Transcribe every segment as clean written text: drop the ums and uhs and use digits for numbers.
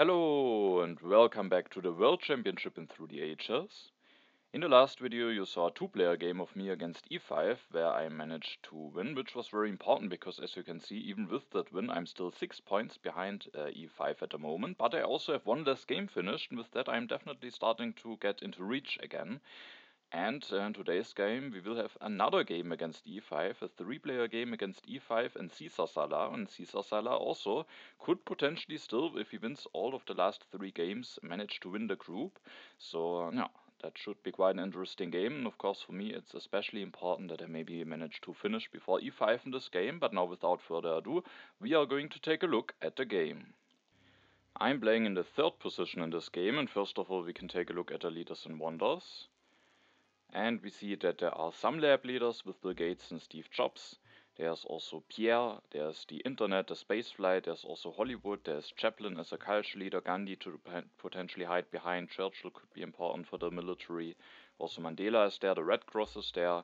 Hello and welcome back to the World Championship in Through the Ages. In the last video you saw a two-player game of me against e5 where I managed to win, which was very important because as you can see, even with that win I'm still 6 points behind e5 at the moment, but I also have one less game finished, and with that I'm definitely starting to get into reach again. And in today's game we will have another game against e5, a three-player game against e5 and CaesarSalah. And CaesarSalah also could potentially still, if he wins all of the last three games, manage to win the group. So yeah, that should be quite an interesting game. And of course for me it's especially important that I maybe manage to finish before e5 in this game. But now without further ado, we are going to take a look at the game. I'm playing in the third position in this game, and first of all we can take a look at the leaders and wonders. And we see that there are some lab leaders with Bill Gates and Steve Jobs. There's also Pierre, there's the internet, the spaceflight, there's also Hollywood, there's Chaplin as a culture leader, Gandhi to potentially hide behind, Churchill could be important for the military, also Mandela is there, the Red Cross is there.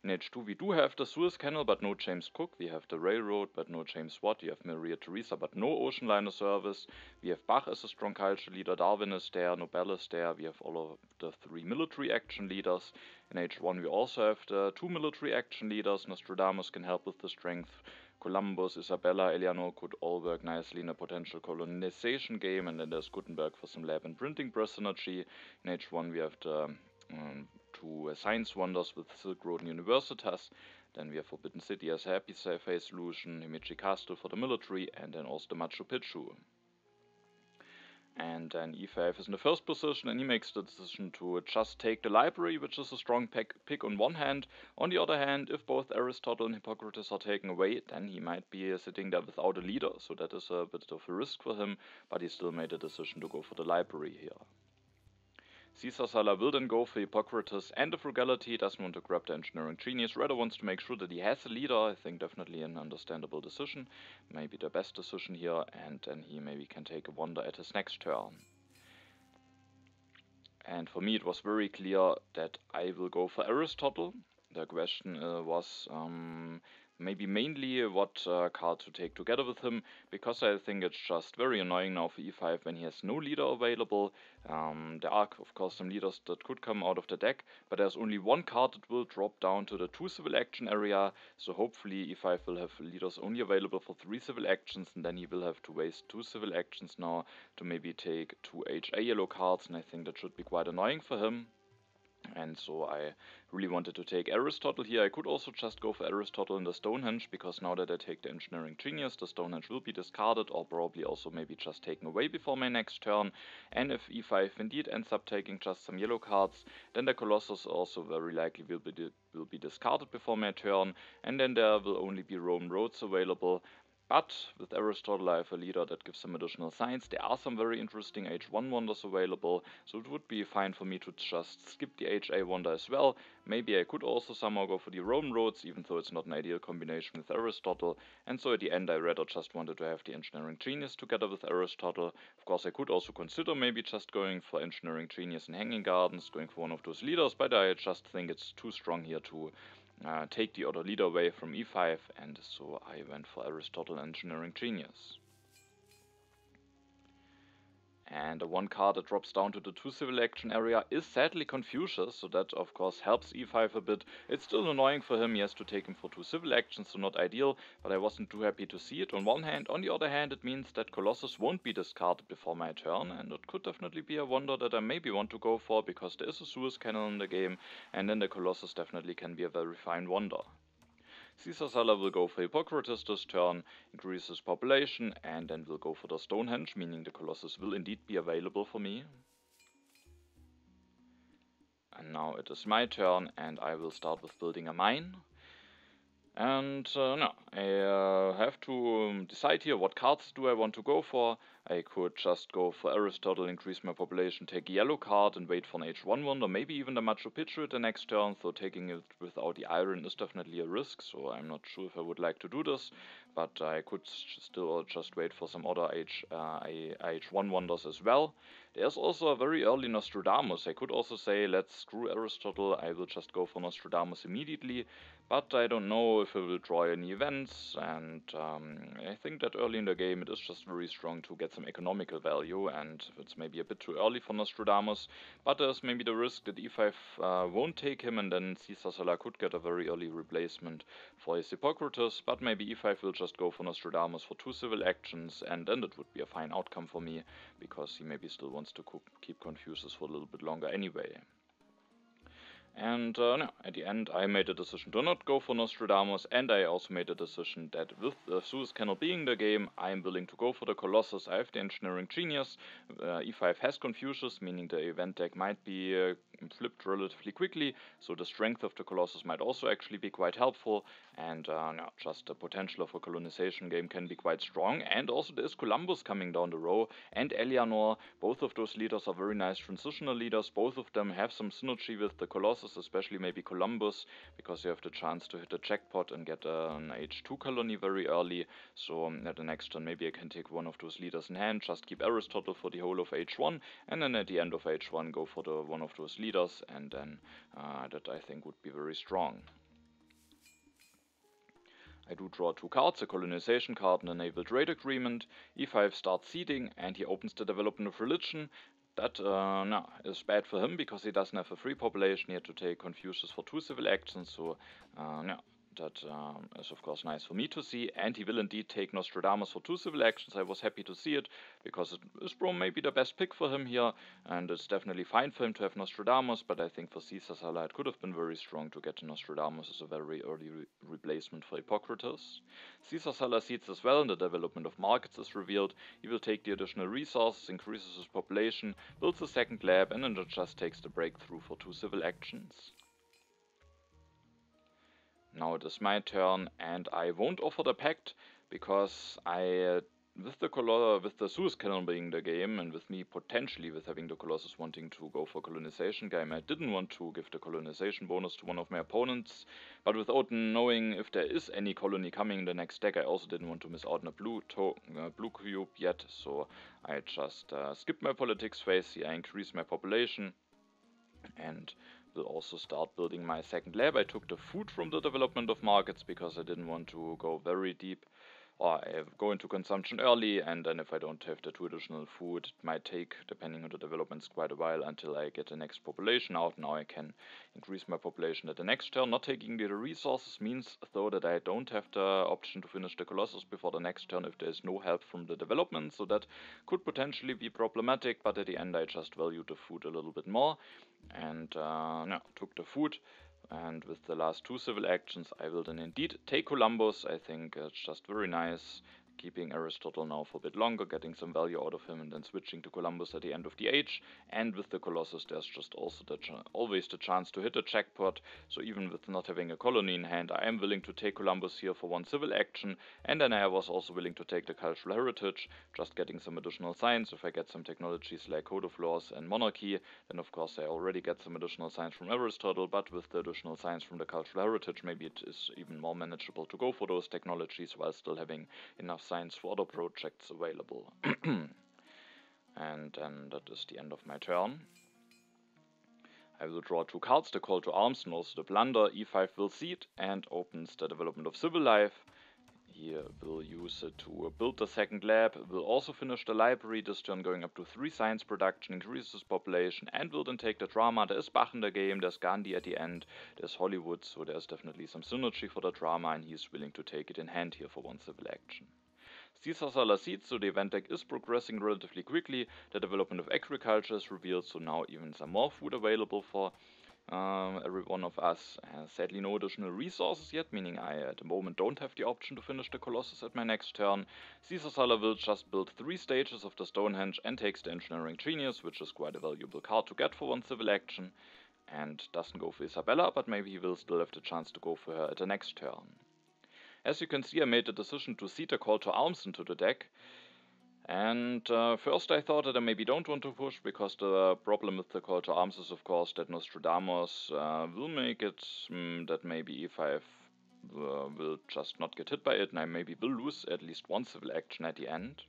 In H2 we do have the Suez Canal but no James Cook, we have the railroad but no James Watt, we have Maria Theresa but no ocean liner service, we have Bach as a strong culture leader, Darwin is there, Nobel is there, we have all of the three military action leaders. In H1 we also have the two military action leaders, Nostradamus can help with the strength, Columbus, Isabella, Eleanor could all work nicely in a potential colonization game, and then there's Gutenberg for some lab and printing press energy. In H1 we have the two science wonders with Silk Road and Universitas. Then we have Forbidden City as a happy face solution, Himeji Castle for the military, and then also the Machu Picchu. And then e5 is in the first position, and he makes the decision to just take the library, which is a strong pick on one hand. On the other hand, if both Aristotle and Hippocrates are taken away, then he might be sitting there without a leader, so that is a bit of a risk for him, but he still made a decision to go for the library here. CaesarSalah will then go for Hippocrates and the frugality, doesn't want to grab the engineering genius, rather wants to make sure that he has a leader. I think definitely an understandable decision, maybe the best decision here, and then he maybe can take a wonder at his next turn. And for me it was very clear that I will go for Aristotle. The question was maybe mainly what card to take together with him, because I think it's just very annoying now for e5 when he has no leader available. There are of course some leaders that could come out of the deck, but there's only one card that will drop down to the 2 civil action area, so hopefully e5 will have leaders only available for 3 civil actions, and then he will have to waste 2 civil actions now to maybe take 2 HA yellow cards, and I think that should be quite annoying for him. And so I really wanted to take Aristotle here. I could also just go for Aristotle in the Stonehenge, because now that I take the engineering genius, the Stonehenge will be discarded, or probably also maybe just taken away before my next turn. And if e5 indeed ends up taking just some yellow cards, then the Colossus also very likely will be discarded before my turn, and then there will only be Roman roads available. But with Aristotle I have a leader that gives some additional science. There are some very interesting H1 wonders available, so it would be fine for me to just skip the HA wonder as well. Maybe I could also somehow go for the Roman roads, even though it's not an ideal combination with Aristotle. And so at the end I rather just wanted to have the engineering genius together with Aristotle. Of course I could also consider maybe just going for engineering genius and hanging gardens, going for one of those leaders, but I just think it's too strong here to take the other leader away from e5, and so I went for Aristotle engineering genius. And the one card that drops down to the 2 civil action area is sadly Confucius, so that of course helps e5 a bit. It's still annoying for him, he has to take him for 2 civil actions, so not ideal, but I wasn't too happy to see it on one hand. On the other hand, it means that Colossus won't be discarded before my turn, and it could definitely be a wonder that I maybe want to go for, because there is a Suez Canal in the game, and then the Colossus definitely can be a very fine wonder. CaesarSalah will go for Hippocrates this turn, increases population, and then will go for the Stonehenge, meaning the Colossus will indeed be available for me. And now it is my turn, and I will start with building a mine. And no, I have to decide here what cards do I want to go for. I could just go for Aristotle, increase my population, take a yellow card and wait for an H1 wonder, maybe even the Machu Picchu at the next turn, so taking it without the iron is definitely a risk, so I'm not sure if I would like to do this, but I could still just wait for some other H1 wonders as well. There's also a very early Nostradamus. I could also say let's screw Aristotle, I will just go for Nostradamus immediately, but I don't know if he will draw any events, and I think that early in the game it is just very strong to get some economical value, and it's maybe a bit too early for Nostradamus, but there's maybe the risk that e5 won't take him, and then CaesarSalah could get a very early replacement for his Hippocrates, but maybe e5 will just go for Nostradamus for 2 civil actions, and then it would be a fine outcome for me, because he maybe still wants to keep Confucius for a little bit longer anyway. And no, at the end, I made a decision to not go for Nostradamus, and I also made a decision that with the Suez Canal being the game, I am willing to go for the Colossus. I have the Engineering Genius, e5 has Confucius, meaning the event deck might be flipped relatively quickly, so the strength of the Colossus might also actually be quite helpful, and no, just the potential of a colonization game can be quite strong, and also there is Columbus coming down the row, and Eleanor. Both of those leaders are very nice transitional leaders, both of them have some synergy with the Colossus, especially maybe Columbus, because you have the chance to hit a jackpot and get an H2 colony very early, so at the next turn maybe I can take one of those leaders in hand, just keep Aristotle for the whole of H1, and then at the end of H1 go for the one of those leaders, and then that I think would be very strong. I do draw 2 cards, a colonization card and a naval trade agreement. e5 starts seeding, and he opens the development of religion. That no, is bad for him, because he doesn't have a free population. He had to take Confucius for 2 civil actions, so no, that is of course nice for me to see, and he will indeed take Nostradamus for 2 civil actions. I was happy to see it, because it is probably maybe the best pick for him here, and it's definitely fine for him to have Nostradamus, but I think for CaesarSalah it could have been very strong to get Nostradamus as a very early replacement for Hippocrates. CaesarSalah seeds as well, and the development of markets is revealed. He will take the additional resources, increases his population, builds a second lab, and then just takes the breakthrough for 2 civil actions. Now it is my turn, and I won't offer the pact, because with the Suez Canal being the game, and with me potentially with having the Colossus wanting to go for colonization game, I didn't want to give the colonization bonus to one of my opponents, but without knowing if there is any colony coming in the next deck, I also didn't want to miss out on a blue cube yet, so I just skipped my politics phase here. I increased my population, and will also start building my second lab. I took the food from the development of markets, because I didn't want to go very deep, or I go into consumption early, and then if I don't have the 2 additional food, it might take, depending on the developments, quite a while until I get the next population out. Now I can increase my population at the next turn. Not taking the resources means, though, that I don't have the option to finish the Colossus before the next turn if there is no help from the development, so that could potentially be problematic, but at the end I just valued the food a little bit more, and no, took the food. And with the last 2 civil actions, I will then indeed take Columbus. I think it's just very nice, keeping Aristotle now for a bit longer, getting some value out of him, and then switching to Columbus at the end of the age. And with the Colossus, there's just also always the chance to hit a jackpot. So even with not having a colony in hand, I am willing to take Columbus here for 1 civil action. And then I was also willing to take the cultural heritage, just getting some additional science. If I get some technologies like Code of Laws and Monarchy, then of course I already get some additional science from Aristotle, but with the additional science from the cultural heritage, maybe it is even more manageable to go for those technologies while still having enough science for other projects available. And then that is the end of my turn. I will draw 2 cards, the Call to Arms and also the Blunder. e5 will seed and opens the development of civil life. Here we'll use it to build the second lab. We'll also finish the library this turn, going up to 3 science production, increases population, and will then take the drama. There is Bach in the game, there's Gandhi at the end, there's Hollywood, so there's definitely some synergy for the drama, and he's willing to take it in hand here for 1 civil action. CaesarSalah seeds, so the event deck is progressing relatively quickly. The development of agriculture is revealed, so now even some more food available for every one of us. Sadly no additional resources yet, meaning I at the moment don't have the option to finish the Colossus at my next turn. CaesarSalah will just build 3 stages of the Stonehenge and takes the Engineering Genius, which is quite a valuable card to get for 1 civil action, and doesn't go for Isabella, but maybe he will still have the chance to go for her at the next turn. As you can see, I made the decision to seed a Call to Arms into the deck. And first I thought that I maybe don't want to push, because the problem with the Call to Arms is of course that Nostradamus will make it that maybe e5 will just not get hit by it, and I maybe will lose at least 1 civil action at the end.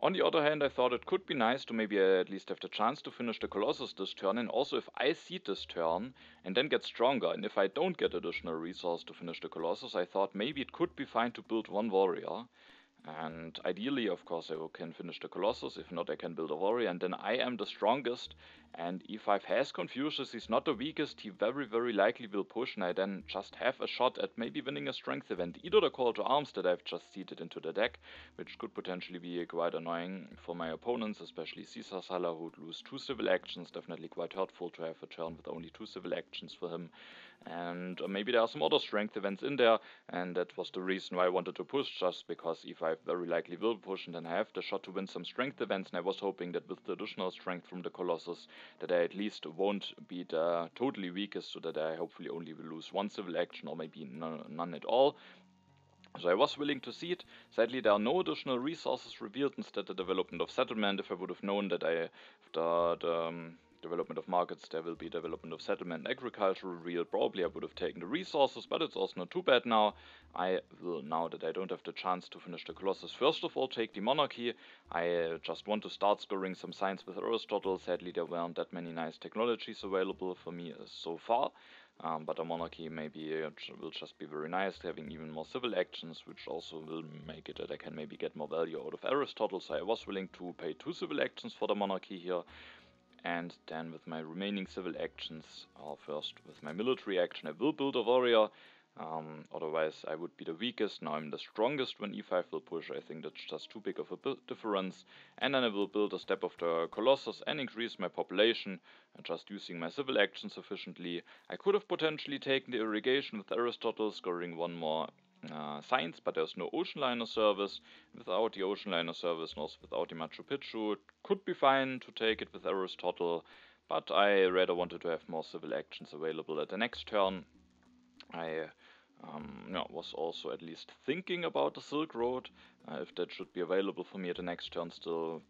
On the other hand, I thought it could be nice to maybe at least have the chance to finish the Colossus this turn, and also if I seed this turn and then get stronger, and if I don't get additional resource to finish the Colossus, I thought maybe it could be fine to build one warrior. And ideally, of course, I can finish the Colossus. If not, I can build a warrior, and then I am the strongest. And E5 has Confucius, he's not the weakest, he very, very likely will push, and I then just have a shot at maybe winning a strength event. Either the Call to Arms that I've just seeded into the deck, which could potentially be quite annoying for my opponents, especially CaesarSalah, who would lose 2 civil actions, definitely quite hurtful to have a turn with only 2 civil actions for him. And maybe there are some other strength events in there, and that was the reason why I wanted to push, just because E5 very likely will push, and then I have the shot to win some strength events, and I was hoping that with the additional strength from the Colossus, that I at least won't be the totally weakest, so that I hopefully only will lose 1 civil action, or maybe none at all. So I was willing to see it. Sadly, there are no additional resources revealed, instead the development of settlement. If I would have known that after the development of markets there will be development of settlement and agriculture revealed, probably I would have taken the resources, but it's also not too bad now. I will, now that I don't have the chance to finish the Colossus, first of all take the monarchy. I just want to start scoring some science with Aristotle. Sadly, there weren't that many nice technologies available for me so far. But a monarchy maybe will just be very nice, having even more civil actions, which also will make it that I can maybe get more value out of Aristotle. So I was willing to pay 2 civil actions for the monarchy here. And then with my remaining civil actions, or first with my military action, I will build a warrior. Otherwise I would be the weakest. Now I'm the strongest when E5 will push. I think that's just too big of a difference. And then I will build a step of the Colossus and increase my population, and just using my civil action sufficiently. I could have potentially taken the irrigation with Aristotle, scoring 1 more science, but there's no ocean liner service. Without the ocean liner service, and also without the Machu Picchu, it could be fine to take it with Aristotle, but I rather wanted to have more civil actions available at the next turn. I was also at least thinking about the Silk Road, if that should be available for me at the next turn still.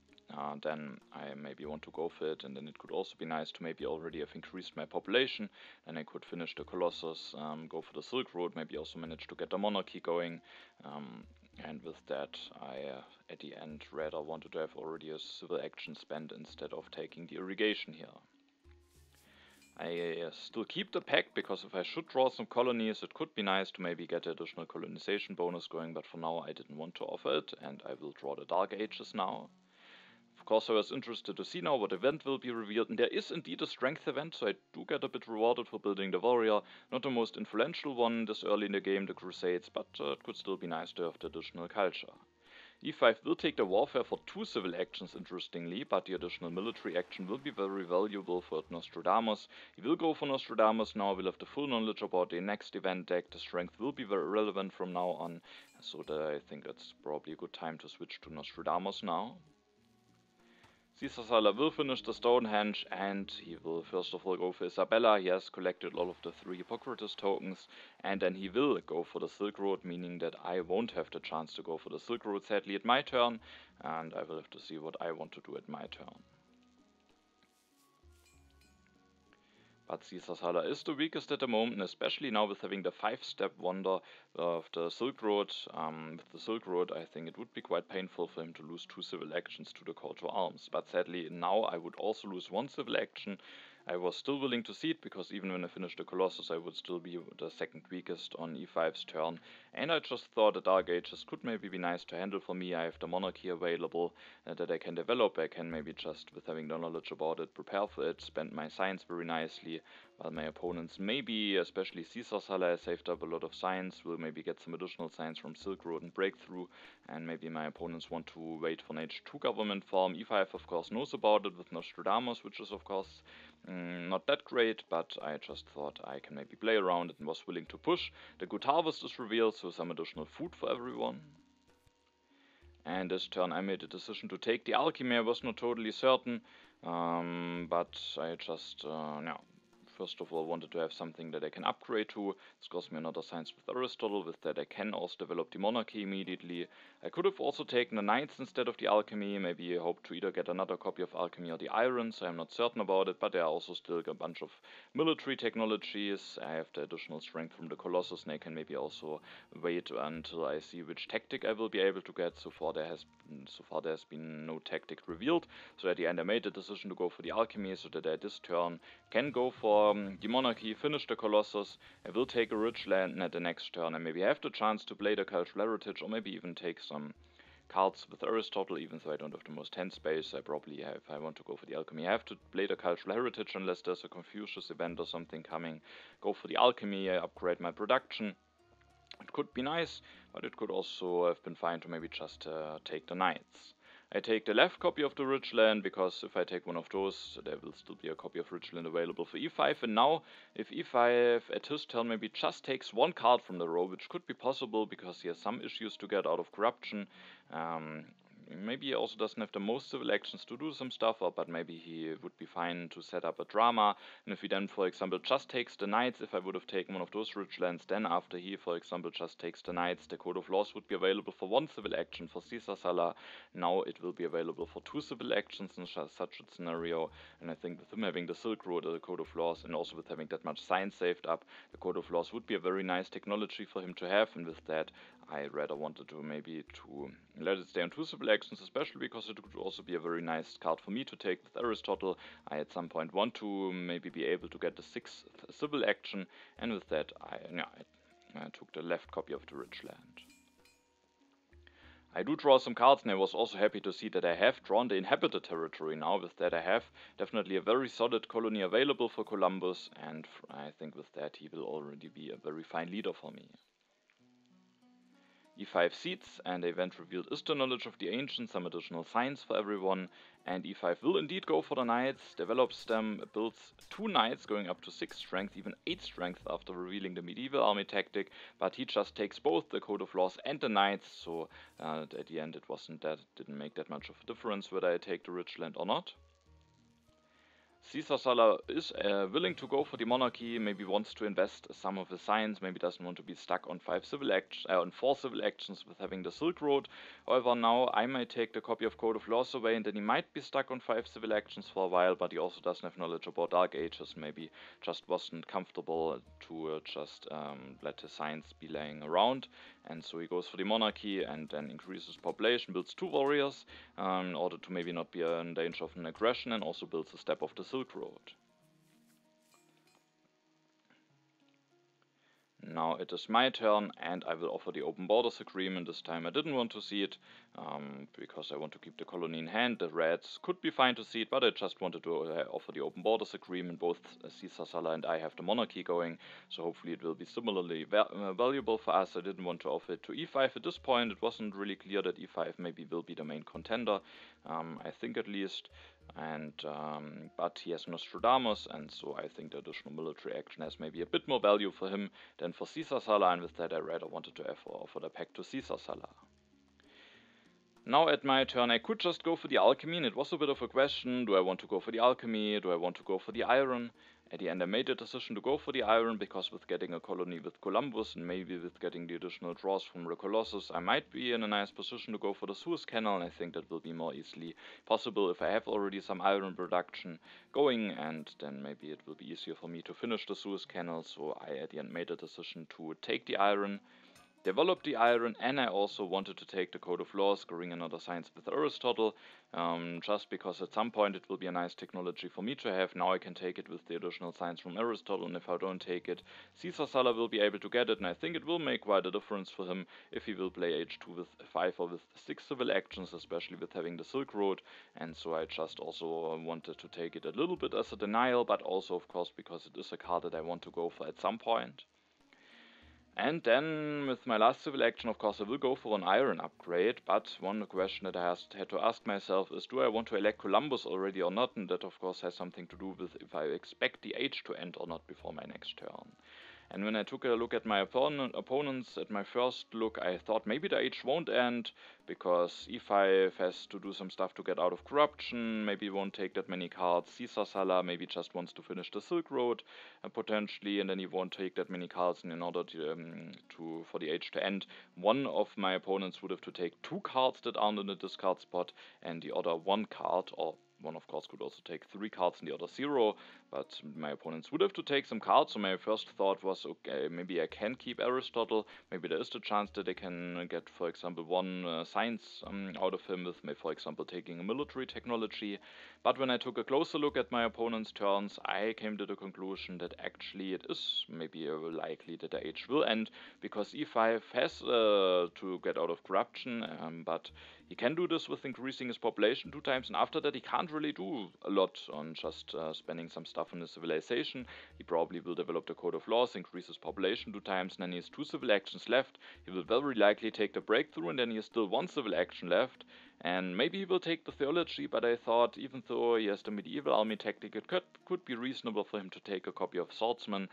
Then I maybe want to go for it, and then it could also be nice to maybe already have increased my population, and I could finish the Colossus, go for the Silk Road, maybe also manage to get the monarchy going, and with that I at the end rather wanted to have already a civil action spent instead of taking the irrigation here. I still keep the pack, because if I should draw some colonies, it could be nice to maybe get the additional colonization bonus going, but for now I didn't want to offer it, and I will draw the Dark Ages now. Of course, I was interested to see now what event will be revealed, and there is indeed a strength event, so I do get a bit rewarded for building the warrior. Not the most influential one this early in the game, the Crusades, but it could still be nice to have the additional culture. E5 will take the warfare for 2 civil actions, interestingly, but the additional military action will be very valuable for Nostradamus. He will go for Nostradamus now, we'll have the full knowledge about the next event deck. The strength will be very relevant from now on, so I think it's probably a good time to switch to Nostradamus now. CaesarSalah will finish the Stonehenge, and he will first of all go for Isabella. He has collected all of the 3 Hippocrates tokens, and then he will go for the Silk Road, meaning that I won't have the chance to go for the Silk Road sadly at my turn, and I will have to see what I want to do at my turn. But CaesarSalah is the weakest at the moment, especially now with having the 5-step wonder of the Silk Road. With the Silk Road, I think it would be quite painful for him to lose 2 civil actions to the Call to Arms. But sadly, now I would also lose 1 civil action. I was still willing to see it, because even when I finished the Colossus, I would still be the 2nd weakest on E5's turn. And I just thought the Dark Ages could maybe be nice to handle for me. I have the monarchy available that I can develop. I can maybe just, with having the knowledge about it, prepare for it, spend my science very nicely, while my opponents, maybe especially CaesarSalah, has saved up a lot of science, will maybe get some additional science from Silk Road and Breakthrough, and maybe my opponents want to wait for an H2 government form. E5 of course knows about it with Nostradamus, which is of course not that great, but I just thought I can maybe play around it and was willing to push. The Good Harvest is revealed, so some additional food for everyone. And this turn I made a decision to take the Alchemy. I was not totally certain, but I just first of all wanted to have something that I can upgrade to. This cost me another science with Aristotle. With that I can also develop the monarchy immediately. I could have also taken the knights instead of the alchemy. Maybe I hope to either get another copy of alchemy or the iron, so I'm not certain about it, but there are also still a bunch of military technologies. I have the additional strength from the Colossus, and I can maybe also wait until I see which tactic I will be able to get. So far there's been no tactic revealed, so at the end I made the decision to go for the alchemy, so that I this turn can go for the monarchy, finish the Colossus. I will take a rich land, and at the next turn I maybe have the chance to play the cultural heritage, or maybe even take some cards with Aristotle. Even though I don't have the most hand space, I probably have, if I want to go for the alchemy, I have to play the cultural heritage unless there's a Confucius event or something coming. Go for the alchemy, I upgrade my production. It could be nice, but it could also have been fine to maybe just take the knights. I take the left copy of the Richland, because if I take one of those, there will still be a copy of Richland available for e5. And now, if e5 at his turn maybe just takes one card from the row, which could be possible because he has some issues to get out of corruption. Maybe he also doesn't have the most civil actions to do some stuff, but maybe he would be fine to set up a drama. And if he then, for example, just takes the knights, if I would have taken one of those rich lands, then after he, for example, just takes the knights, the Code of Laws would be available for one civil action for CaesarSalah. Now it will be available for 2 civil actions in such a scenario. And I think with him having the Silk Road, the Code of Laws, and also with having that much science saved up, the Code of Laws would be a very nice technology for him to have. And with that, I rather wanted to maybe to let it stay on 2 civil actions, especially because it could also be a very nice card for me to take with Aristotle. I at some point want to maybe be able to get the 6th civil action, and with that I took the left copy of the rich land. I do draw some cards, and I was also happy to see that I have drawn the inhabited territory now. With that I have definitely a very solid colony available for Columbus, and I think with that he will already be a very fine leader for me. e5 seats, and the event revealed is the knowledge of the ancients, some additional science for everyone, and e5 will indeed go for the knights, develops them, builds 2 knights going up to 6 strength, even 8 strength after revealing the medieval army tactic, but he just takes both the Code of Laws and the knights, so at the end it didn't make that much of a difference whether I take the rich land or not. CaesarSalah is willing to go for the monarchy, maybe wants to invest some of his science, maybe doesn't want to be stuck on 4 civil actions with having the Silk Road. However, now I might take the copy of Code of Laws away, and then he might be stuck on 5 civil actions for a while, but he also doesn't have knowledge about Dark Ages, maybe just wasn't comfortable to just let his science be laying around, and so he goes for the monarchy and then increases population, builds 2 warriors in order to maybe not be in danger of an aggression, and also builds a step of the Silk Road. Now it is my turn, and I will offer the open borders agreement. This time I didn't want to see it, because I want to keep the colony in hand. The Reds could be fine to see it, but I just wanted to offer the open borders agreement. Both CaesarSalah and I have the monarchy going, so hopefully it will be similarly valuable for us. I didn't want to offer it to e5 at this point. It wasn't really clear that e5 maybe will be the main contender, I think at least. And but he has Nostradamus, and so I think the additional military action has maybe a bit more value for him than for CaesarSalah, and with that I rather wanted to offer the pack to CaesarSalah. Now at my turn I could just go for the alchemy, and it was a bit of a question: do I want to go for the alchemy, do I want to go for the iron? At the end I made the decision to go for the iron, because with getting a colony with Columbus and maybe with getting the additional draws from the Colossus, I might be in a nice position to go for the Suez Canal, and I think that will be more easily possible if I have already some iron production going, and then maybe it will be easier for me to finish the Suez Canal. So I at the end made a decision to take the iron, develop the iron, and I also wanted to take the Code of Laws, scoring another science with Aristotle, just because at some point it will be a nice technology for me to have. Now I can take it with the additional science from Aristotle, and if I don't take it, CaesarSalah will be able to get it, and I think it will make quite a difference for him if he will play h2 with 5 or with 6 civil actions, especially with having the Silk Road. And so I just also wanted to take it a little bit as a denial, but also of course because it is a card that I want to go for at some point. And then with my last civil action, of course, I will go for an iron upgrade, but one question that I had to ask myself is, do I want to elect Columbus already or not? And that of course has something to do with if I expect the age to end or not before my next turn. And when I took a look at my opponents, at my first look, I thought maybe the age won't end, because e5 has to do some stuff to get out of corruption, maybe won't take that many cards. CaesarSalah maybe just wants to finish the Silk Road, potentially, and then he won't take that many cards in order for the age to end. One of my opponents would have to take 2 cards that aren't in the discard spot, and the other 1 card, or one of course could also take 3 cards and the other 0, but my opponents would have to take some cards. So my first thought was, okay, maybe I can keep Aristotle, maybe there is the chance that I can get, for example, 1 science out of him with, for example, taking a military technology. But when I took a closer look at my opponent's turns, I came to the conclusion that actually it is maybe likely that the age will end, because e5 has to get out of corruption, but he can do this with increasing his population 2 times, and after that he can't really do a lot on just spending some stuff on his civilization. He probably will develop the Code of Laws, increase his population 2 times, and then he has 2 civil actions left. He will very likely take the breakthrough, and then he has still 1 civil action left. And maybe he will take the theology, but I thought, even though he has the medieval army tactic, it could be reasonable for him to take a copy of Swordsman.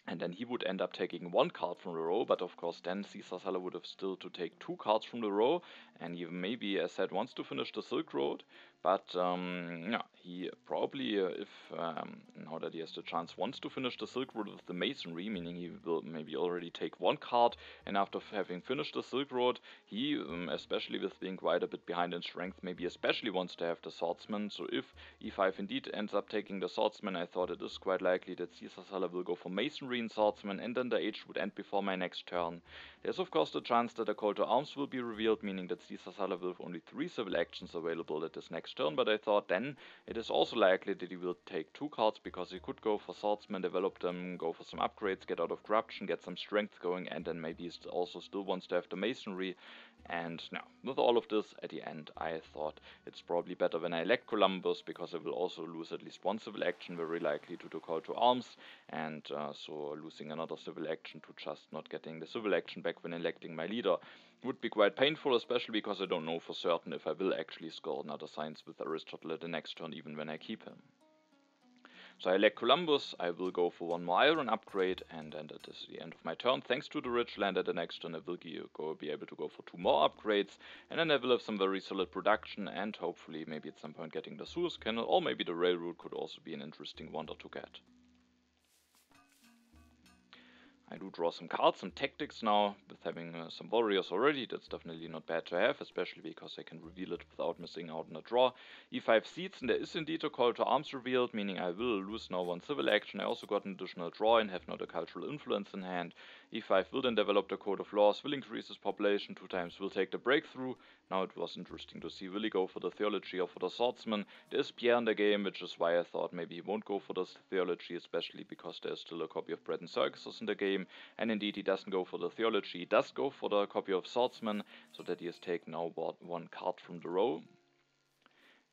And then he would end up taking 1 card from the row, but of course then CaesarSalah would have still to take 2 cards from the row, and he maybe, as said, wants to finish the Silk Road, but yeah, he probably, now that he has the chance, wants to finish the Silk Road with the Masonry, meaning he will maybe already take 1 card, and after having finished the Silk Road, he, especially with being quite a bit behind in strength, maybe especially wants to have the Swordsman. So if e5 indeed ends up taking the Swordsman, I thought it is quite likely that CaesarSalah will go for Masonry and Swordsman, and then the age would end before my next turn. There's of course the chance that a call to arms will be revealed, meaning that CaesarSalah will have only 3 civil actions available at his next turn, but I thought then it is also likely that he will take 2 cards, because he could go for Swordsman, develop them, go for some upgrades, get out of corruption, get some strength going, and then maybe he also still wants to have the Masonry. And now, with all of this, at the end, I thought it's probably better when I elect Columbus, because I will also lose at least 1 civil action, very likely to the call to arms, and so losing another civil action to just not getting the civil action back when electing my leader would be quite painful, especially because I don't know for certain if I will actually score another science with Aristotle at the next turn, even when I keep him. So I elect Columbus, I will go for 1 more iron upgrade, and then that is the end of my turn. Thanks to the rich land at the next turn, I will be able to go for 2 more upgrades, and then I will have some very solid production, and hopefully maybe at some point getting the Suez Canal, or maybe the railroad could also be an interesting wonder to get. I do draw some cards, some tactics now, with having some warriors already. That's definitely not bad to have, especially because I can reveal it without missing out on a draw. e5 seats, and there is indeed a call to arms revealed, meaning I will lose now 1 civil action. I also got an additional draw and have not a cultural influence in hand. e5 will then develop the Code of Laws, will increase his population 2 times, will take the breakthrough. Now it was interesting to see, will he go for the theology or for the swordsman? There is Pierre in the game, which is why I thought maybe he won't go for the theology, especially because there's still a copy of Bread and Circuses in the game. And indeed, he doesn't go for the theology, he does go for the copy of Swordsman, so that he has taken now 1 card from the row.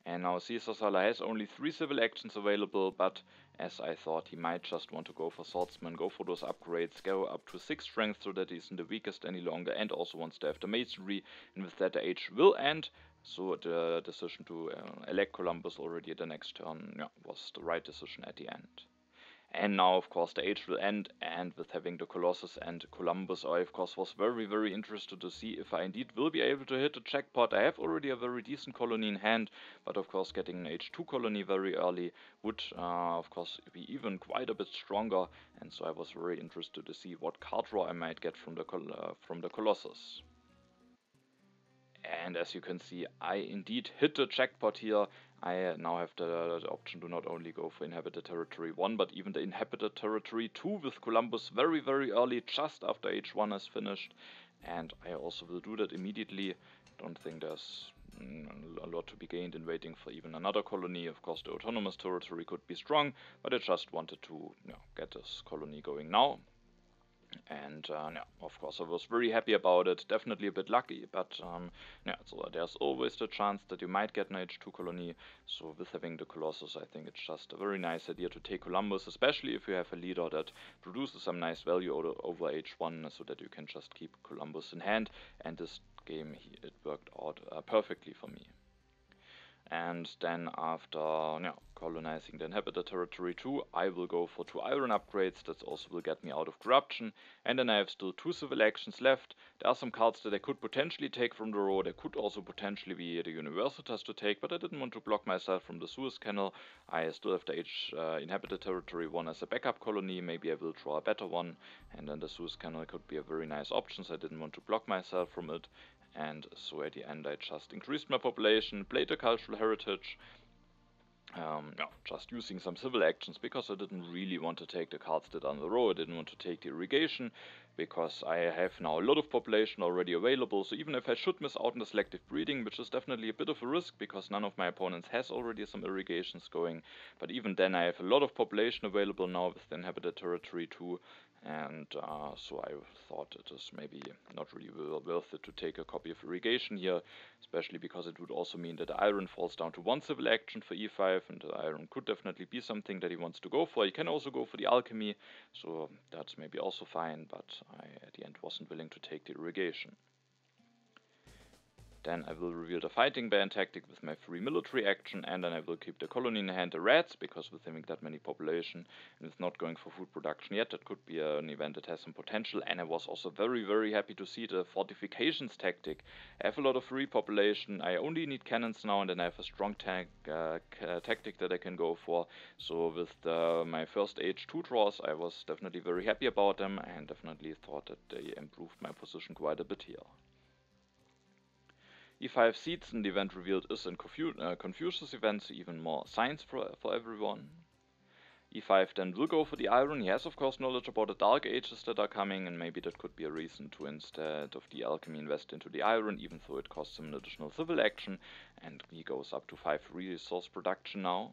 And now CaesarSalah has only 3 civil actions available, but as I thought, he might just want to go for Swordsman, go for those upgrades, go up to 6 strength so that he isn't the weakest any longer, and also wants to have the Masonry, and with that the age will end. So the decision to elect Columbus already at the next turn was the right decision at the end. And now, of course, the age will end, and with having the Colossus and Columbus, I, of course, was very, very interested to see if I indeed will be able to hit the jackpot. I have already a very decent colony in hand, but of course, getting an H2 colony very early would, of course, be even quite a bit stronger, and so I was very interested to see what card draw I might get from the Colossus. And as you can see, I indeed hit the jackpot here. I now have the option to not only go for Inhabited Territory 1, but even the Inhabited Territory 2 with Columbus very, very early, just after H1 is finished. And I also will do that immediately. Don't think there's a lot to be gained in waiting for even another colony. Of course, the Autonomous Territory could be strong, but I just wanted to get this colony going now. And of course I was very happy about it, definitely a bit lucky, but so there's always the chance that you might get an H2 colony. So with having the Colossus, I think it's just a very nice idea to take Columbus, especially if you have a leader that produces some nice value over H1, so that you can just keep Columbus in hand, and this game it worked out perfectly for me. And then after colonizing the inhabited territory 2, I will go for 2 iron upgrades. That also will get me out of corruption. And then I have still 2 civil actions left. There are some cards that I could potentially take from the row. There could also potentially be the universitas to take, but I didn't want to block myself from the Suez Canal. I still have the inhabited territory 1 as a backup colony. Maybe I will draw a better one, and then the Suez Canal could be a very nice option, so I didn't want to block myself from it. And so at the end I just increased my population, played the cultural heritage, just using some civil actions because I didn't really want to take the cards that are on the row. I didn't want to take the irrigation because I have now a lot of population already available. So even if I should miss out on the selective breeding, which is definitely a bit of a risk because none of my opponents has already some irrigations going, but even then I have a lot of population available now with the inhabited territory too. And so I thought it is maybe not really worth it to take a copy of irrigation here, especially because it would also mean that the iron falls down to 1 civil action for e5, and the iron could definitely be something that he wants to go for. He can also go for the alchemy, so that's maybe also fine, but I at the end wasn't willing to take the irrigation. Then I will reveal the fighting band tactic with my free military action, and then I will keep the colony in hand, the rats, because with having that many population and with not going for food production yet, that could be an event that has some potential. And I was also very happy to see the fortifications tactic. I have a lot of free population, I only need cannons now, and then I have a strong tactic that I can go for. So with my first H2 draws, I was definitely very happy about them, and definitely thought that they improved my position quite a bit here. E5 seeds, and the event revealed is a Confucius event, so even more science for everyone. E5 then will go for the iron. He has of course knowledge about the dark ages that are coming, and maybe that could be a reason to instead of the alchemy invest into the iron, even though it costs him an additional civil action, and he goes up to 5 resource production now.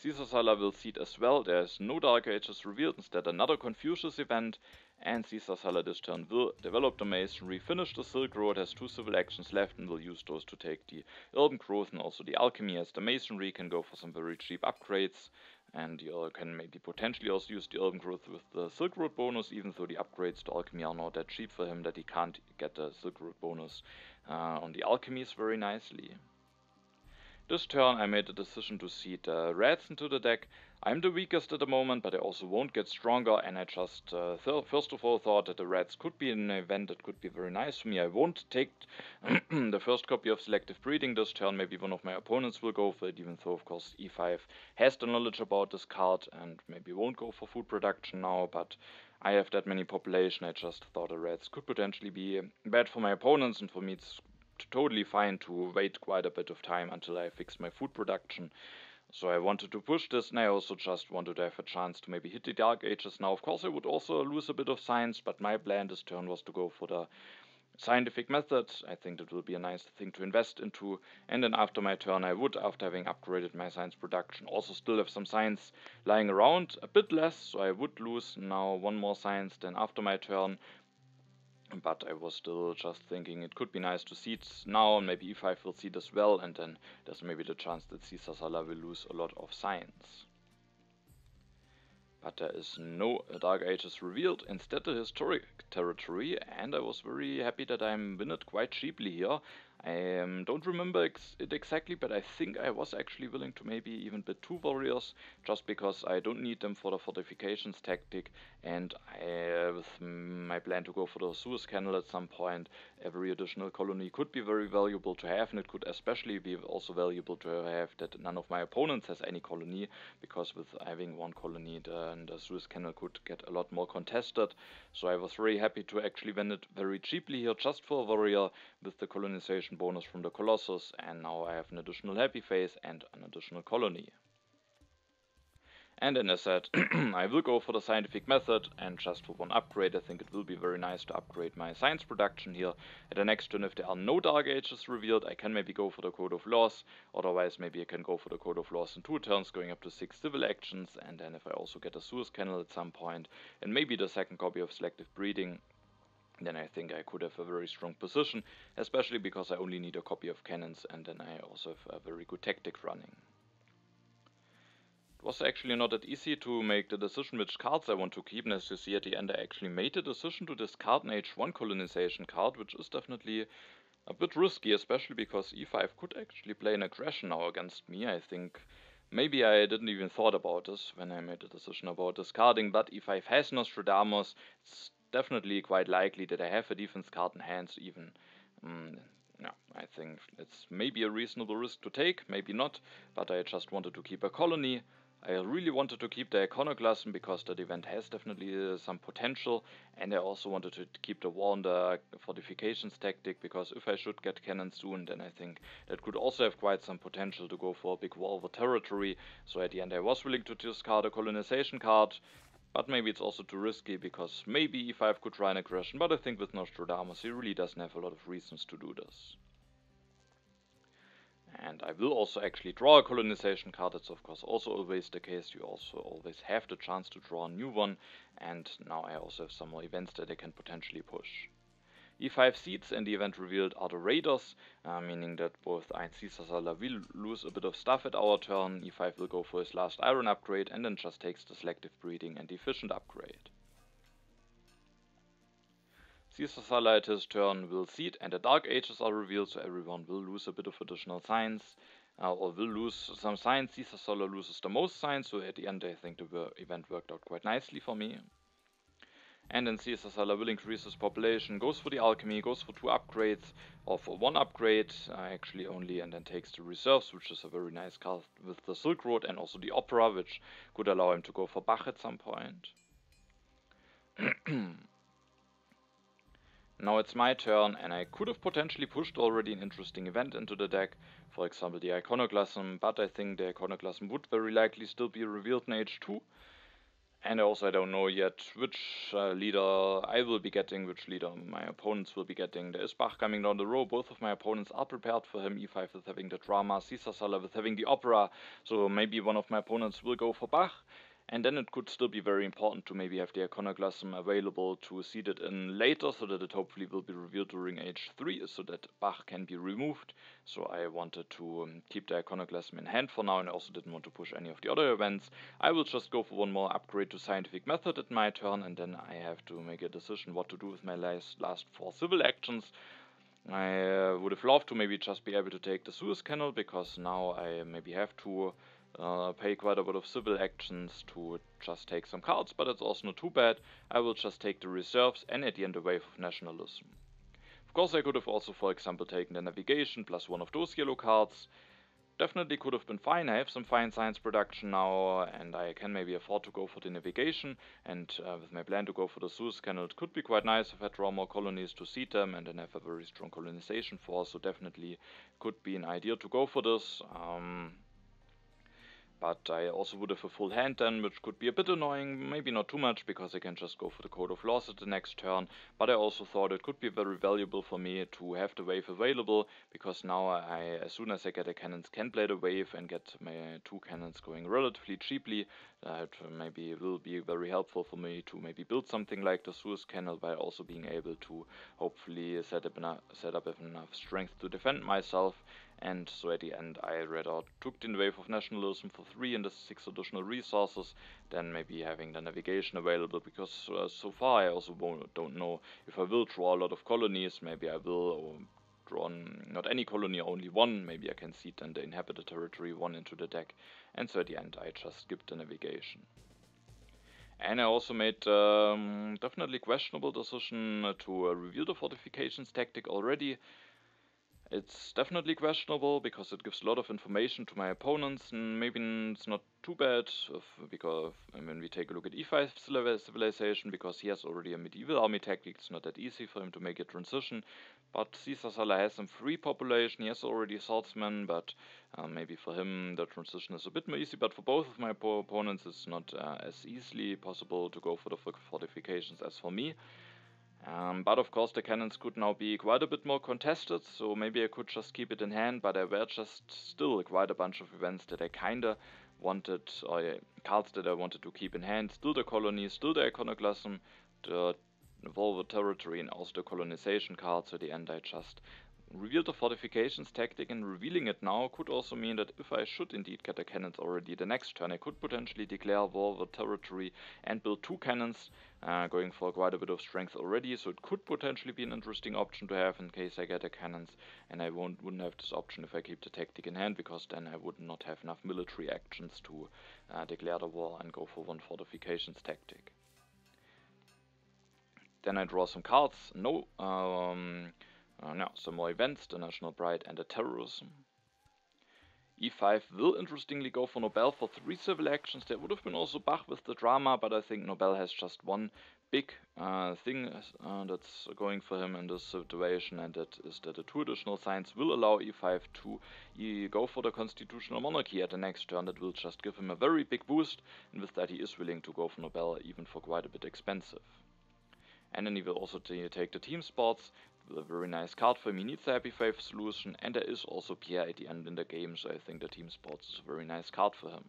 CaesarSalah will seed as well. There is no dark ages revealed, instead another Confucius event, and CaesarSalah this turn will develop the masonry, finish the Silk Road, has 2 civil actions left, and will use those to take the urban growth and also the alchemy, as the masonry can go for some very cheap upgrades, and you can maybe potentially also use the urban growth with the Silk Road bonus, even though the upgrades to alchemy are not that cheap for him that he can't get the Silk Road bonus on the alchemies very nicely. This turn I made the decision to seed rats into the deck. I'm the weakest at the moment, but I also won't get stronger, and I just first of all thought that the rats could be an event that could be very nice for me. I won't take the first copy of selective breeding this turn. Maybe one of my opponents will go for it, even though of course e5 has the knowledge about this card and maybe won't go for food production now, but I have that many population. I just thought the rats could potentially be bad for my opponents, and for me it's totally fine to wait quite a bit of time until I fix my food production. So I wanted to push this, and I also just wanted to have a chance to maybe hit the dark ages now. Of course I would also lose a bit of science, but my plan this turn was to go for the scientific method. I think that will be a nice thing to invest into, and then after my turn I would, after having upgraded my science production, also still have some science lying around, a bit less, so I would lose now 1 more science then after my turn. But I was still just thinking it could be nice to seed now, and maybe e5 will seed as well, and then there's maybe the chance that CaesarSalah will lose a lot of science. But there is no Dark Ages revealed, instead the historic territory, and I was very happy that I win it quite cheaply here. I don't remember it exactly, but I think I was actually willing to maybe even bid 2 warriors, just because I don't need them for the fortifications tactic, and with my plan to go for the Suez Canal at some point, every additional colony could be very valuable to have, and it could especially be also valuable to have that none of my opponents has any colony, because with having 1 colony the Suez Canal could get a lot more contested. So I was very happy to actually win it very cheaply here, just for a warrior with the colonization bonus from the Colossus, and now I have an additional happy face and an additional colony. And then I said, I will go for the scientific method, and just for 1 upgrade, I think it will be very nice to upgrade my science production here. At the next turn, if there are no Dark Ages revealed, I can maybe go for the Code of Laws, otherwise maybe I can go for the Code of Laws in 2 turns, going up to 6 civil actions, and then if I also get a Suez Canal at some point, and maybe the 2nd copy of selective breeding, then I think I could have a very strong position, especially because I only need a copy of cannons, and then I also have a very good tactic running. It was actually not that easy to make the decision which cards I want to keep, and as you see at the end I actually made the decision to discard an H1 colonization card, which is definitely a bit risky, especially because e5 could actually play an aggression now against me. I think maybe I didn't even thought about this when I made the decision about discarding, but e5 has Nostradamus. It's definitely quite likely that I have a defense card in hand even. Yeah, I think it's maybe a reasonable risk to take, maybe not, but I just wanted to keep a colony. I really wanted to keep the Iconoclasm because that event has definitely some potential, and I also wanted to keep the war on the fortifications tactic because if I should get cannons soon, then I think that could also have quite some potential to go for a big war over territory. So at the end I was willing to discard a colonization card, but maybe it's also too risky because maybe e5 could try an aggression, but I think with Nostradamus he really doesn't have a lot of reasons to do this. And I will also actually draw a colonization card. That's of course also always the case. You also always have the chance to draw a new one. And now I also have some more events that I can potentially push. E5 seeds and the event revealed are the raiders, meaning that both I and CaesarSalah will lose a bit of stuff at our turn. E5 will go for his last iron upgrade and then just takes the selective breeding and efficient upgrade. CaesarSalah at his turn will seed and the Dark Ages are revealed, so everyone will lose a bit of additional science, or will lose some science. CaesarSalah loses the most science, so at the end I think the event worked out quite nicely for me. And then CaesarSalah will increase his population, goes for the alchemy, goes for 2 upgrades, or for 1 upgrade actually only, and then takes the reserves, which is a very nice card with the Silk Road and also the Opera, which could allow him to go for Bach at some point. Now it's my turn, and I could have potentially pushed already an interesting event into the deck, for example the Iconoclasm, but I think the Iconoclasm would very likely still be revealed in H2. And also I don't know yet which leader I will be getting, which leader my opponents will be getting. There is Bach coming down the row, both of my opponents are prepared for him, e5 with having the drama, CaesarSalah with having the opera, so maybe one of my opponents will go for Bach. And then it could still be very important to maybe have the Iconoclasm available to seed it in later, so that it hopefully will be revealed during H3, so that Bach can be removed. So I wanted to keep the Iconoclasm in hand for now, and I also didn't want to push any of the other events. I will just go for one more upgrade to Scientific Method at my turn, and then I have to make a decision what to do with my last 4 civil actions. I would have loved to maybe just be able to take the Suez Canal, because now I maybe have to pay quite a bit of civil actions to just take some cards, but it's also not too bad. I will just take the reserves and at the end a wave of nationalism. Of course I could have also, for example, taken the navigation plus 1 of those yellow cards. Definitely could have been fine. I have some fine science production now, and I can maybe afford to go for the navigation, and with my plan to go for the Suez Canal, it could be quite nice if I draw more colonies to seed them and then have a very strong colonization force, so definitely could be an idea to go for this. But I also would have a full hand then, which could be a bit annoying, maybe not too much, because I can just go for the Code of Laws at the next turn, but I also thought it could be very valuable for me to have the wave available, because now I, as soon as I get a cannons, can play the wave and get my 2 cannons going relatively cheaply. That maybe will be very helpful for me to maybe build something like the Suez Canal, while also being able to hopefully set up enough strength to defend myself. And so at the end I rather took the wave of nationalism for 3 and the 6 additional resources than maybe having the navigation available, because so far I also don't know if I will draw a lot of colonies. Maybe I will draw not any colony, only 1. Maybe I can seed then the inhabited territory 1 into the deck, and so at the end I just skipped the navigation. And I also made definitely questionable decision to reveal the fortifications tactic already. It's definitely questionable because it gives a lot of information to my opponents, and maybe it's not too bad because when we take a look at e5 civilization, because he has already a medieval army tactic, it's not that easy for him to make a transition. But CaesarSalah has some free population, he has already swordsmen, but maybe for him the transition is a bit more easy, but for both of my opponents it's not as easily possible to go for the fortifications as for me. But of course the cannons could now be quite a bit more contested, so maybe I could just keep it in hand, but there were just still quite a bunch of events that I kinda wanted, or cards that I wanted to keep in hand. Still the colonies, still the iconoclasm, the Volvo territory, and also the colonization cards. At the end I just revealed the fortifications tactic, and revealing it now could also mean that if I should indeed get the cannons already the next turn, I could potentially declare war over territory and build 2 cannons, going for quite a bit of strength already, so it could potentially be an interesting option to have in case I get the cannons, and I wouldn't have this option if I keep the tactic in hand, because then I would not have enough military actions to declare the war and go for 1 fortifications tactic. Then I draw some cards, no, some more events, the National Pride and the Terrorism. E5 will interestingly go for Nobel for 3 civil actions. There would have been also Bach with the drama, but I think Nobel has just one big thing that's going for him in this situation, and that is that the 2 additional signs will allow E5 to go for the constitutional monarchy at the next turn. That will just give him a very big boost, and with that he is willing to go for Nobel, even for quite a bit expensive. And then he will also take the team sports. A very nice card for him. He needs the Happy 5 solution, and there is also Pierre at the end in the game, so I think the team sports is a very nice card for him.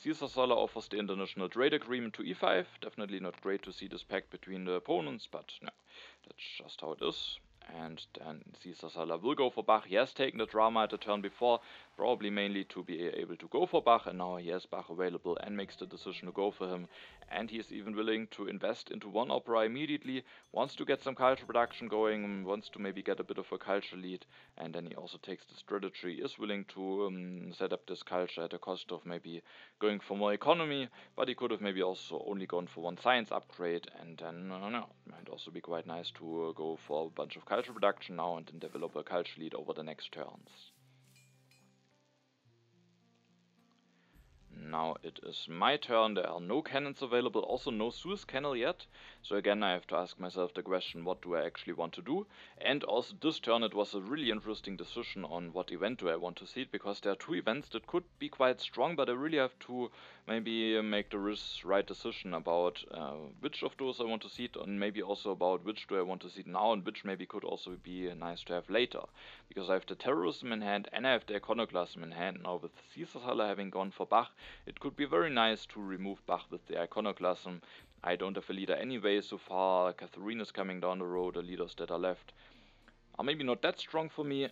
CaesarSalah offers the international trade agreement to E5. Definitely not great to see this pact between the opponents, but no, that's just how it is. And then CaesarSalah will go for Bach. He has taken the drama at the turn before, probably mainly to be able to go for Bach, and now he has Bach available and makes the decision to go for him. And he is even willing to invest into 1 opera immediately, wants to get some culture production going, wants to maybe get a bit of a culture lead, and then he also takes the strategy, is willing to set up this culture at the cost of maybe going for more economy, but he could have maybe also only gone for 1 science upgrade, and then it might also be quite nice to go for a bunch of culture production now and then develop a culture lead over the next turns. Now it is my turn. There are no cannons available, also no Suez canal yet. So again, I have to ask myself the question, what do I actually want to do? And also this turn it was a really interesting decision on what event do I want to seed, because there are 2 events that could be quite strong, but I really have to maybe make the right decision about which of those I want to seed, and maybe also about which do I want to seed now and which maybe could also be nice to have later. Because I have the terrorism in hand and I have the iconoclasm in hand. Now with CaesarSalah having gone for Bach, it could be very nice to remove Bach with the iconoclasm. I don't have a leader anyway so far. Catherine is coming down the road. The leaders that are left are maybe not that strong for me,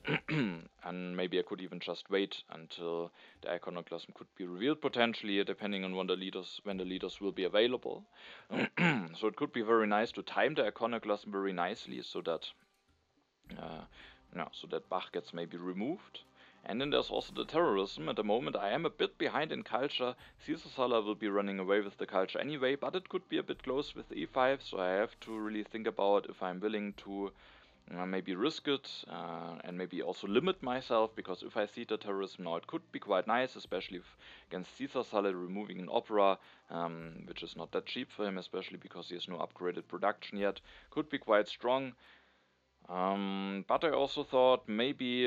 and maybe I could even just wait until the iconoclasm could be revealed potentially, depending on when the leaders will be available. So it could be very nice to time the iconoclasm very nicely, so that Bach gets maybe removed. And then there's also the terrorism. At the moment I am a bit behind in culture. CaesarSalah will be running away with the culture anyway, but it could be a bit close with E5, so I have to really think about if I'm willing to maybe risk it and maybe also limit myself, because if I see the terrorism now it could be quite nice, especially if against CaesarSalah removing an opera, which is not that cheap for him, especially because he has no upgraded production yet, could be quite strong. But I also thought maybe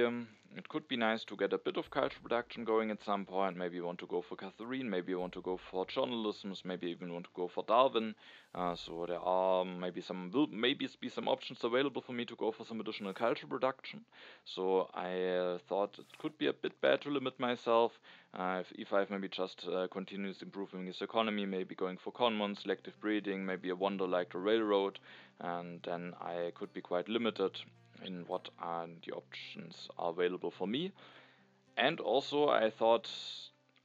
it could be nice to get a bit of culture production going at some point. Maybe you want to go for Catherine, maybe you want to go for journalisms, maybe even want to go for Darwin. So there are maybe be some options available for me to go for some additional culture production. So I thought it could be a bit bad to limit myself. If E5 maybe just continues improving his economy, maybe going for commons, selective breeding, maybe a wonder like the railroad, and then I could be quite limited in what the options are available for me. And also I thought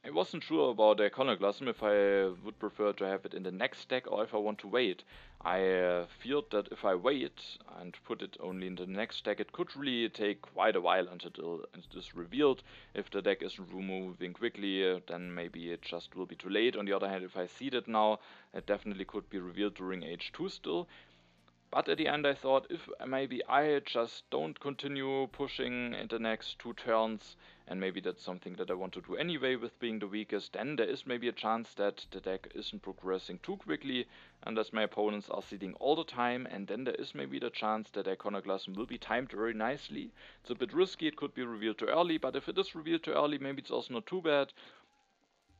I wasn't sure about the iconoclasm, if I would prefer to have it in the next deck or if I want to wait. I feared that if I wait and put it only in the next deck, it could really take quite a while until it is revealed. If the deck isn't moving quickly, then maybe it just will be too late. On the other hand, if I seed it now, it definitely could be revealed during H2 still. But at the end I thought, if maybe I just don't continue pushing in the next 2 turns, and maybe that's something that I want to do anyway with being the weakest, then there is maybe a chance that the deck isn't progressing too quickly, unless my opponents are seeding all the time, and then there is maybe the chance that iconoclasm will be timed very nicely. It's a bit risky, it could be revealed too early, but if it is revealed too early, maybe it's also not too bad.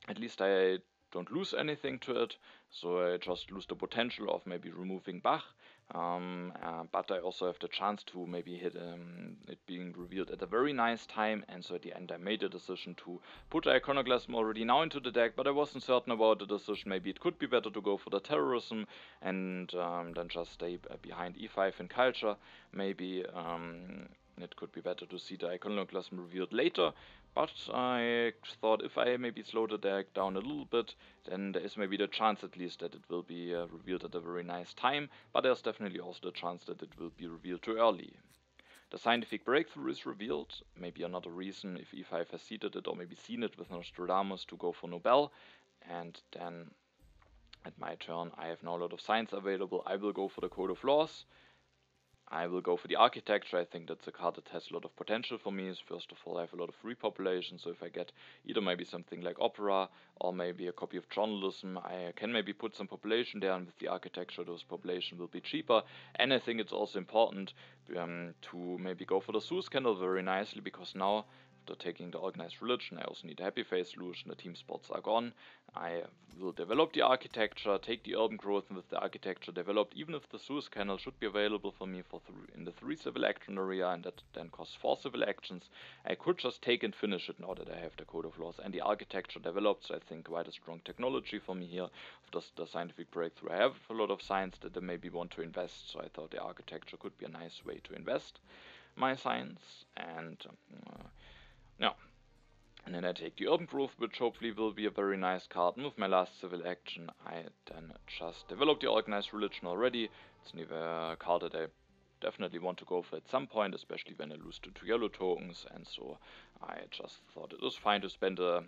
At least I don't lose anything to it, so I just lose the potential of maybe removing Bach. But I also have the chance to maybe hit it being revealed at a very nice time, and so at the end I made a decision to put the iconoclasm already now into the deck, but I wasn't certain about the decision. Maybe it could be better to go for the terrorism and then just stay behind E5 in culture. Maybe it could be better to see the iconoclasm revealed later, but I thought if I maybe slow the deck down a little bit, then there is maybe the chance at least that it will be revealed at a very nice time, but there's definitely also the chance that it will be revealed too early. The scientific breakthrough is revealed, maybe another reason if E5 has seeded it or maybe seen it with Nostradamus to go for Nobel, and then at my turn I have now a lot of science available. I will go for the Code of Laws. I will go for the architecture. I think that's a card that has a lot of potential for me. First of all, I have a lot of repopulation, so if I get either maybe something like opera or maybe a copy of journalism, I can maybe put some population there, and with the architecture those population will be cheaper. And I think it's also important to maybe go for the Suez Canal very nicely, because now after taking the organized religion, I also need a happy face solution. The team spots are gone. I will develop the architecture, take the urban growth, and with the architecture developed, even if the Suez Canal should be available for me in the 3 civil action area, and that then costs 4 civil actions, I could just take and finish it now that I have the Code of Laws and the architecture developed. So I think quite a strong technology for me here. After the scientific breakthrough, I have a lot of science that I maybe want to invest, so I thought the architecture could be a nice way to invest my science. And yeah. And then I take the urban growth, which hopefully will be a very nice card. And with my last civil action, I then just developed the organized religion already. It's a card that I definitely want to go for at some point, especially when I lose to 2 yellow tokens. And so I just thought it was fine to spend a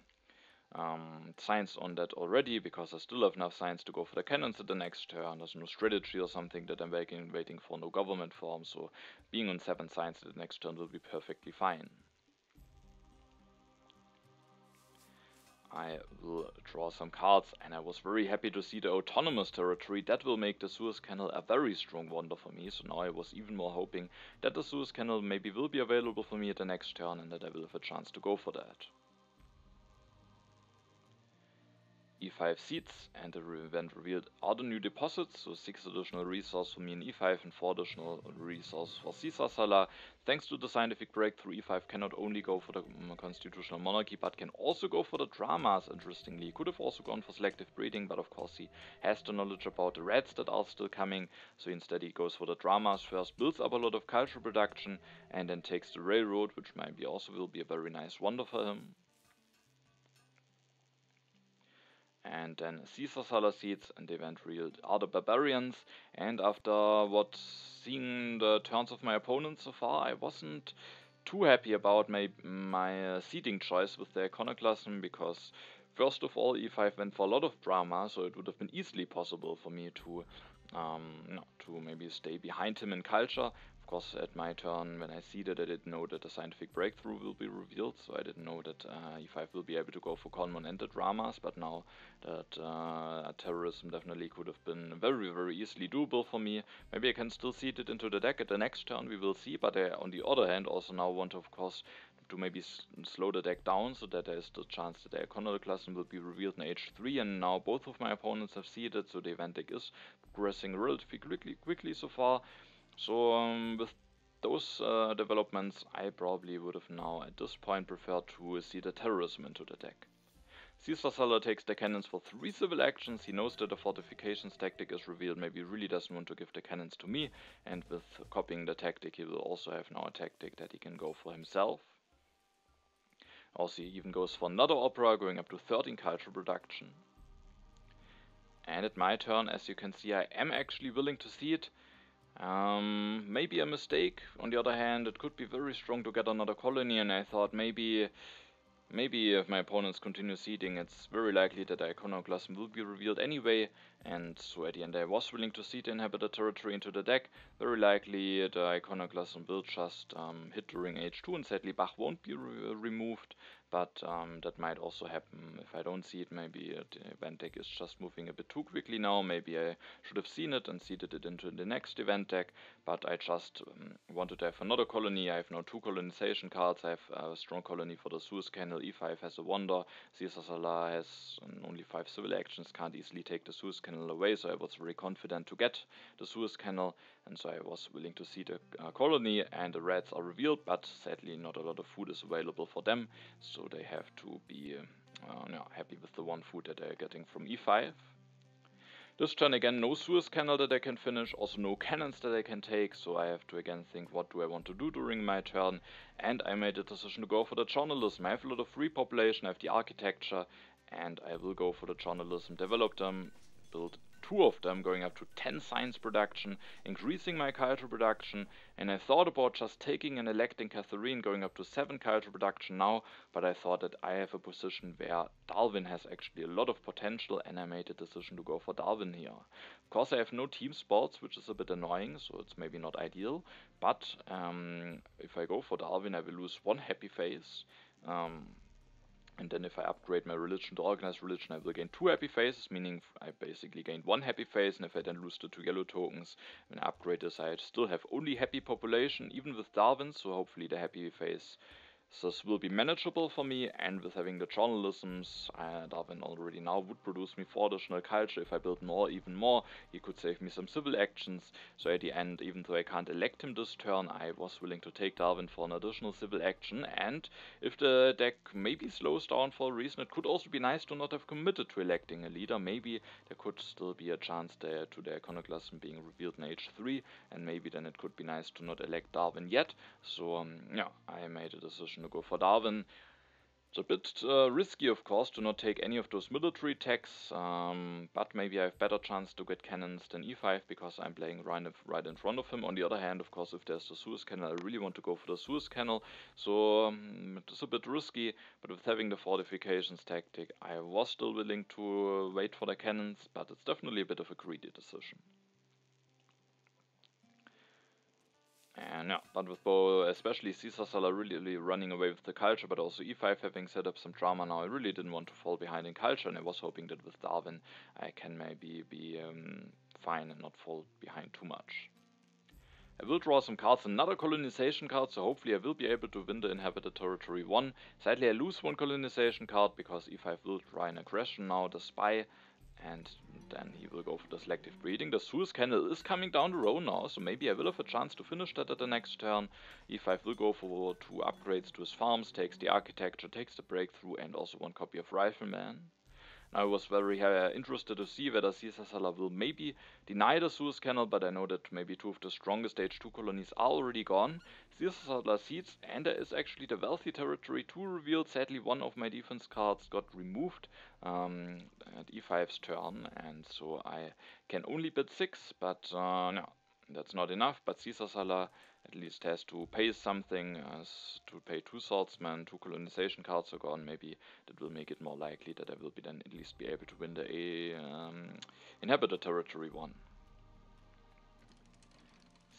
science on that already, because I still have enough science to go for the cannons at the next turn. There's no strategy or something that I'm waiting for, no government form. So being on 7 science at the next turn will be perfectly fine. I will draw some cards, and I was very happy to see the autonomous territory. That will make the Suez Canal a very strong wonder for me, so now I was even more hoping that the Suez Canal maybe will be available for me at the next turn, and that I will have a chance to go for that. E5 seeds, and the event revealed are the new deposits, so 6 additional resources for me in E5 and 4 additional resources for CaesarSalah. Thanks to the scientific breakthrough, E5 can not only go for the constitutional monarchy, but can also go for the dramas, interestingly. He could have also gone for selective breeding, but of course he has the knowledge about the reds that are still coming, so instead he goes for the dramas first, builds up a lot of cultural production, and then takes the railroad, which maybe also will be a very nice wonder for him. And then CaesarSalah seeds, and the event revealed are the barbarians. And after seeing the turns of my opponents so far, I wasn't too happy about my seeding choice with the iconoclasm, because first of all E5 went for a lot of drama, so it would have been easily possible for me to maybe stay behind him in culture. Of course, at my turn, when I seeded, I didn't know that the scientific breakthrough will be revealed, so I didn't know that E5 will be able to go for Conmon and the dramas, but now that terrorism definitely could have been very, very easily doable for me. Maybe I can still seed it into the deck at the next turn, we will see, but I, on the other hand, also now want, of course, to maybe slow the deck down, so that there is the chance that the iconoclasm will be revealed in H3, and now both of my opponents have seeded, so the event deck is progressing relatively quickly so far. So with those developments, I probably would have now at this point preferred to see the terrorism into the deck. CaesarSalah takes the cannons for 3 civil actions. He knows that the fortifications tactic is revealed. Maybe he really doesn't want to give the cannons to me, and with copying the tactic he will also have now a tactic that he can go for himself. Also he even goes for another opera, going up to 13 cultural production. And at my turn, as you can see, I am actually willing to see it. Maybe a mistake. On the other hand, it could be very strong to get another colony, and I thought maybe if my opponents continue seeding, it's very likely that the iconoclasm will be revealed anyway, and so at the end I was willing to seed the inhabited territory into the deck. Very likely the iconoclasm will just hit during H2, and sadly Bach won't be removed, but that might also happen if I don't see it. Maybe the event deck is just moving a bit too quickly now. Maybe I should have seen it and seeded it into the next event deck, but I just wanted to have another colony. I have now 2 colonization cards. I have a strong colony for the Suez Canal. E5 has a wonder. CaesarSalah has only 5 civil actions, can't easily take the Suez Canal away, so I was very confident to get the Suez Canal, and so I was willing to see the colony, and the reds are revealed, but sadly not a lot of food is available for them, so they have to be happy with the 1 food that they're getting from E5. This turn again, no Suez Canal that I can finish, also no cannons that I can take, so I have to again think what do I want to do during my turn, and I made a decision to go for the journalism. I have a lot of free population, I have the architecture, and I will go for the journalism, develop them, build 2 of them, going up to 10 science production, increasing my culture production, and I thought about just taking and electing Catherine, going up to 7 culture production now, but I thought that I have a position where Darwin has actually a lot of potential, and I made a decision to go for Darwin here. Of course I have no team sports, which is a bit annoying, so it's maybe not ideal, but if I go for Darwin I will lose 1 happy phase. And then if I upgrade my religion to organized religion, I will gain 2 happy phases, meaning I basically gained 1 happy phase, and if I then lose the 2 yellow tokens, when I upgrade this, I still have only happy population, even with Darwin, so hopefully the happy phase this will be manageable for me, and with having the journalisms, Darwin already now would produce me 4 additional culture. If I build more, even more, he could save me some civil actions. So at the end, even though I can't elect him this turn, I was willing to take Darwin for an additional civil action. And if the deck maybe slows down for a reason, it could also be nice to not have committed to electing a leader. Maybe there could still be a chance there to the iconoclasm being revealed in H3, and maybe then it could be nice to not elect Darwin yet. So yeah, I made a decision to go for Darwin. It's a bit risky, of course, to not take any of those military attacks, but maybe I have better chance to get cannons than e5 because I'm playing right in front of him. On the other hand, of course, if there's the Suez Canal, I really want to go for the Suez Canal, so it's a bit risky, but with having the fortifications tactic, I was still willing to wait for the cannons, but it's definitely a bit of a greedy decision. And yeah, but with both, especially CaesarSalah really running away with the culture, but also e5 having set up some drama now, I really didn't want to fall behind in culture, and I was hoping that with Darwin I can maybe be fine and not fall behind too much. I will draw some cards, another colonization card, so hopefully I will be able to win the inhabited territory 1. Sadly I lose 1 colonization card because e5 will try an aggression now, the spy, and then he will go for the selective breeding. The Suez Canal is coming down the road now, so maybe I will have a chance to finish that at the next turn. e5 will go for 2 upgrades to his farms, takes the architecture, takes the breakthrough, and also 1 copy of Rifleman. I was very interested to see whether CaesarSalah will maybe deny the Suez Canal, but I know that maybe 2 of the strongest stage 2 colonies are already gone. CaesarSalah cedes, and there is actually the wealthy territory 2 revealed. Sadly, 1 of my defense cards got removed at e5's turn, and so I can only bid 6, but no, that's not enough. But CaesarSalah at least has to pay something, to pay 2 swordsmen, 2 colonization cards are gone. Maybe that will make it more likely that I will be then at least be able to win the inhabited territory 1.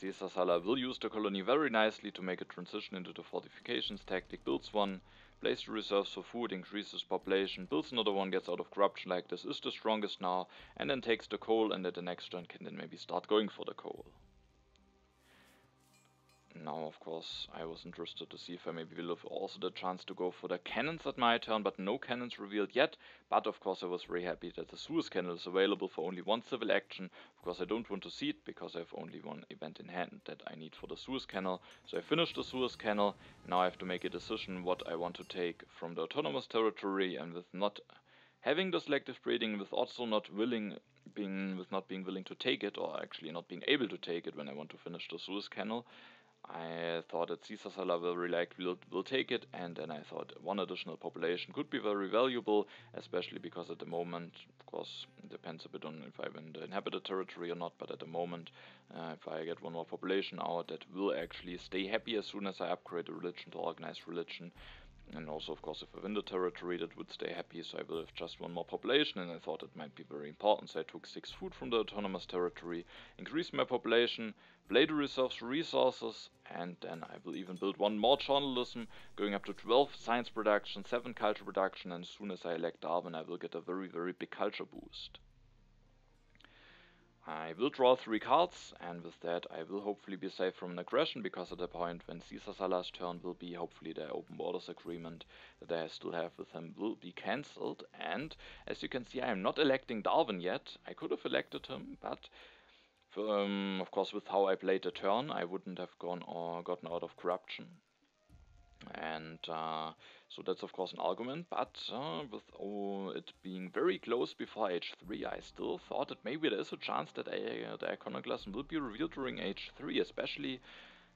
CaesarSalah will use the colony very nicely to make a transition into the fortifications tactic, builds 1, plays the reserves for food, increases population, builds another 1, gets out of corruption like this, is the strongest now, and then takes the coal, and at the next turn can then maybe start going for the coal. Now, of course, I was interested to see if I maybe will have also the chance to go for the cannons at my turn, but no cannons revealed yet. But of course I was very happy that the Suez Canal is available for only 1 civil action. Of course I don't want to see it, because I have only 1 event in hand that I need for the Suez Canal. So I finished the Suez Canal. Now I have to make a decision what I want to take from the autonomous territory, and with not having the selective breeding, with also not being willing to take it, or actually not being able to take it when I want to finish the Suez Canal, I thought that CaesarSalah will take it, and then I thought 1 additional population could be very valuable, especially because at the moment, of course, it depends a bit on if I win the inhabited territory or not, but at the moment, if I get 1 more population out, that will actually stay happy as soon as I upgrade the religion to organized religion. And also, of course, if I win the territory, that would stay happy, so I will have just 1 more population, and I thought it might be very important, so I took 6 food from the autonomous territory, increased my population, played the reserves for resources, and then I will even build 1 more journalism, going up to 12 science production, 7 culture production, and as soon as I elect Darwin, I will get a very, very big culture boost. I will draw 3 cards, and with that I will hopefully be safe from an aggression, because at the point when CaesarSalah's turn will be, hopefully the open borders agreement that I still have with him will be cancelled. And as you can see, I am not electing Darwin yet. I could have elected him, but of course with how I played the turn, I wouldn't have gone or gotten out of corruption. And So that's of course an argument, but with it being very close before h3, I still thought that maybe there is a chance that the iconoclasm will be revealed during h3, especially.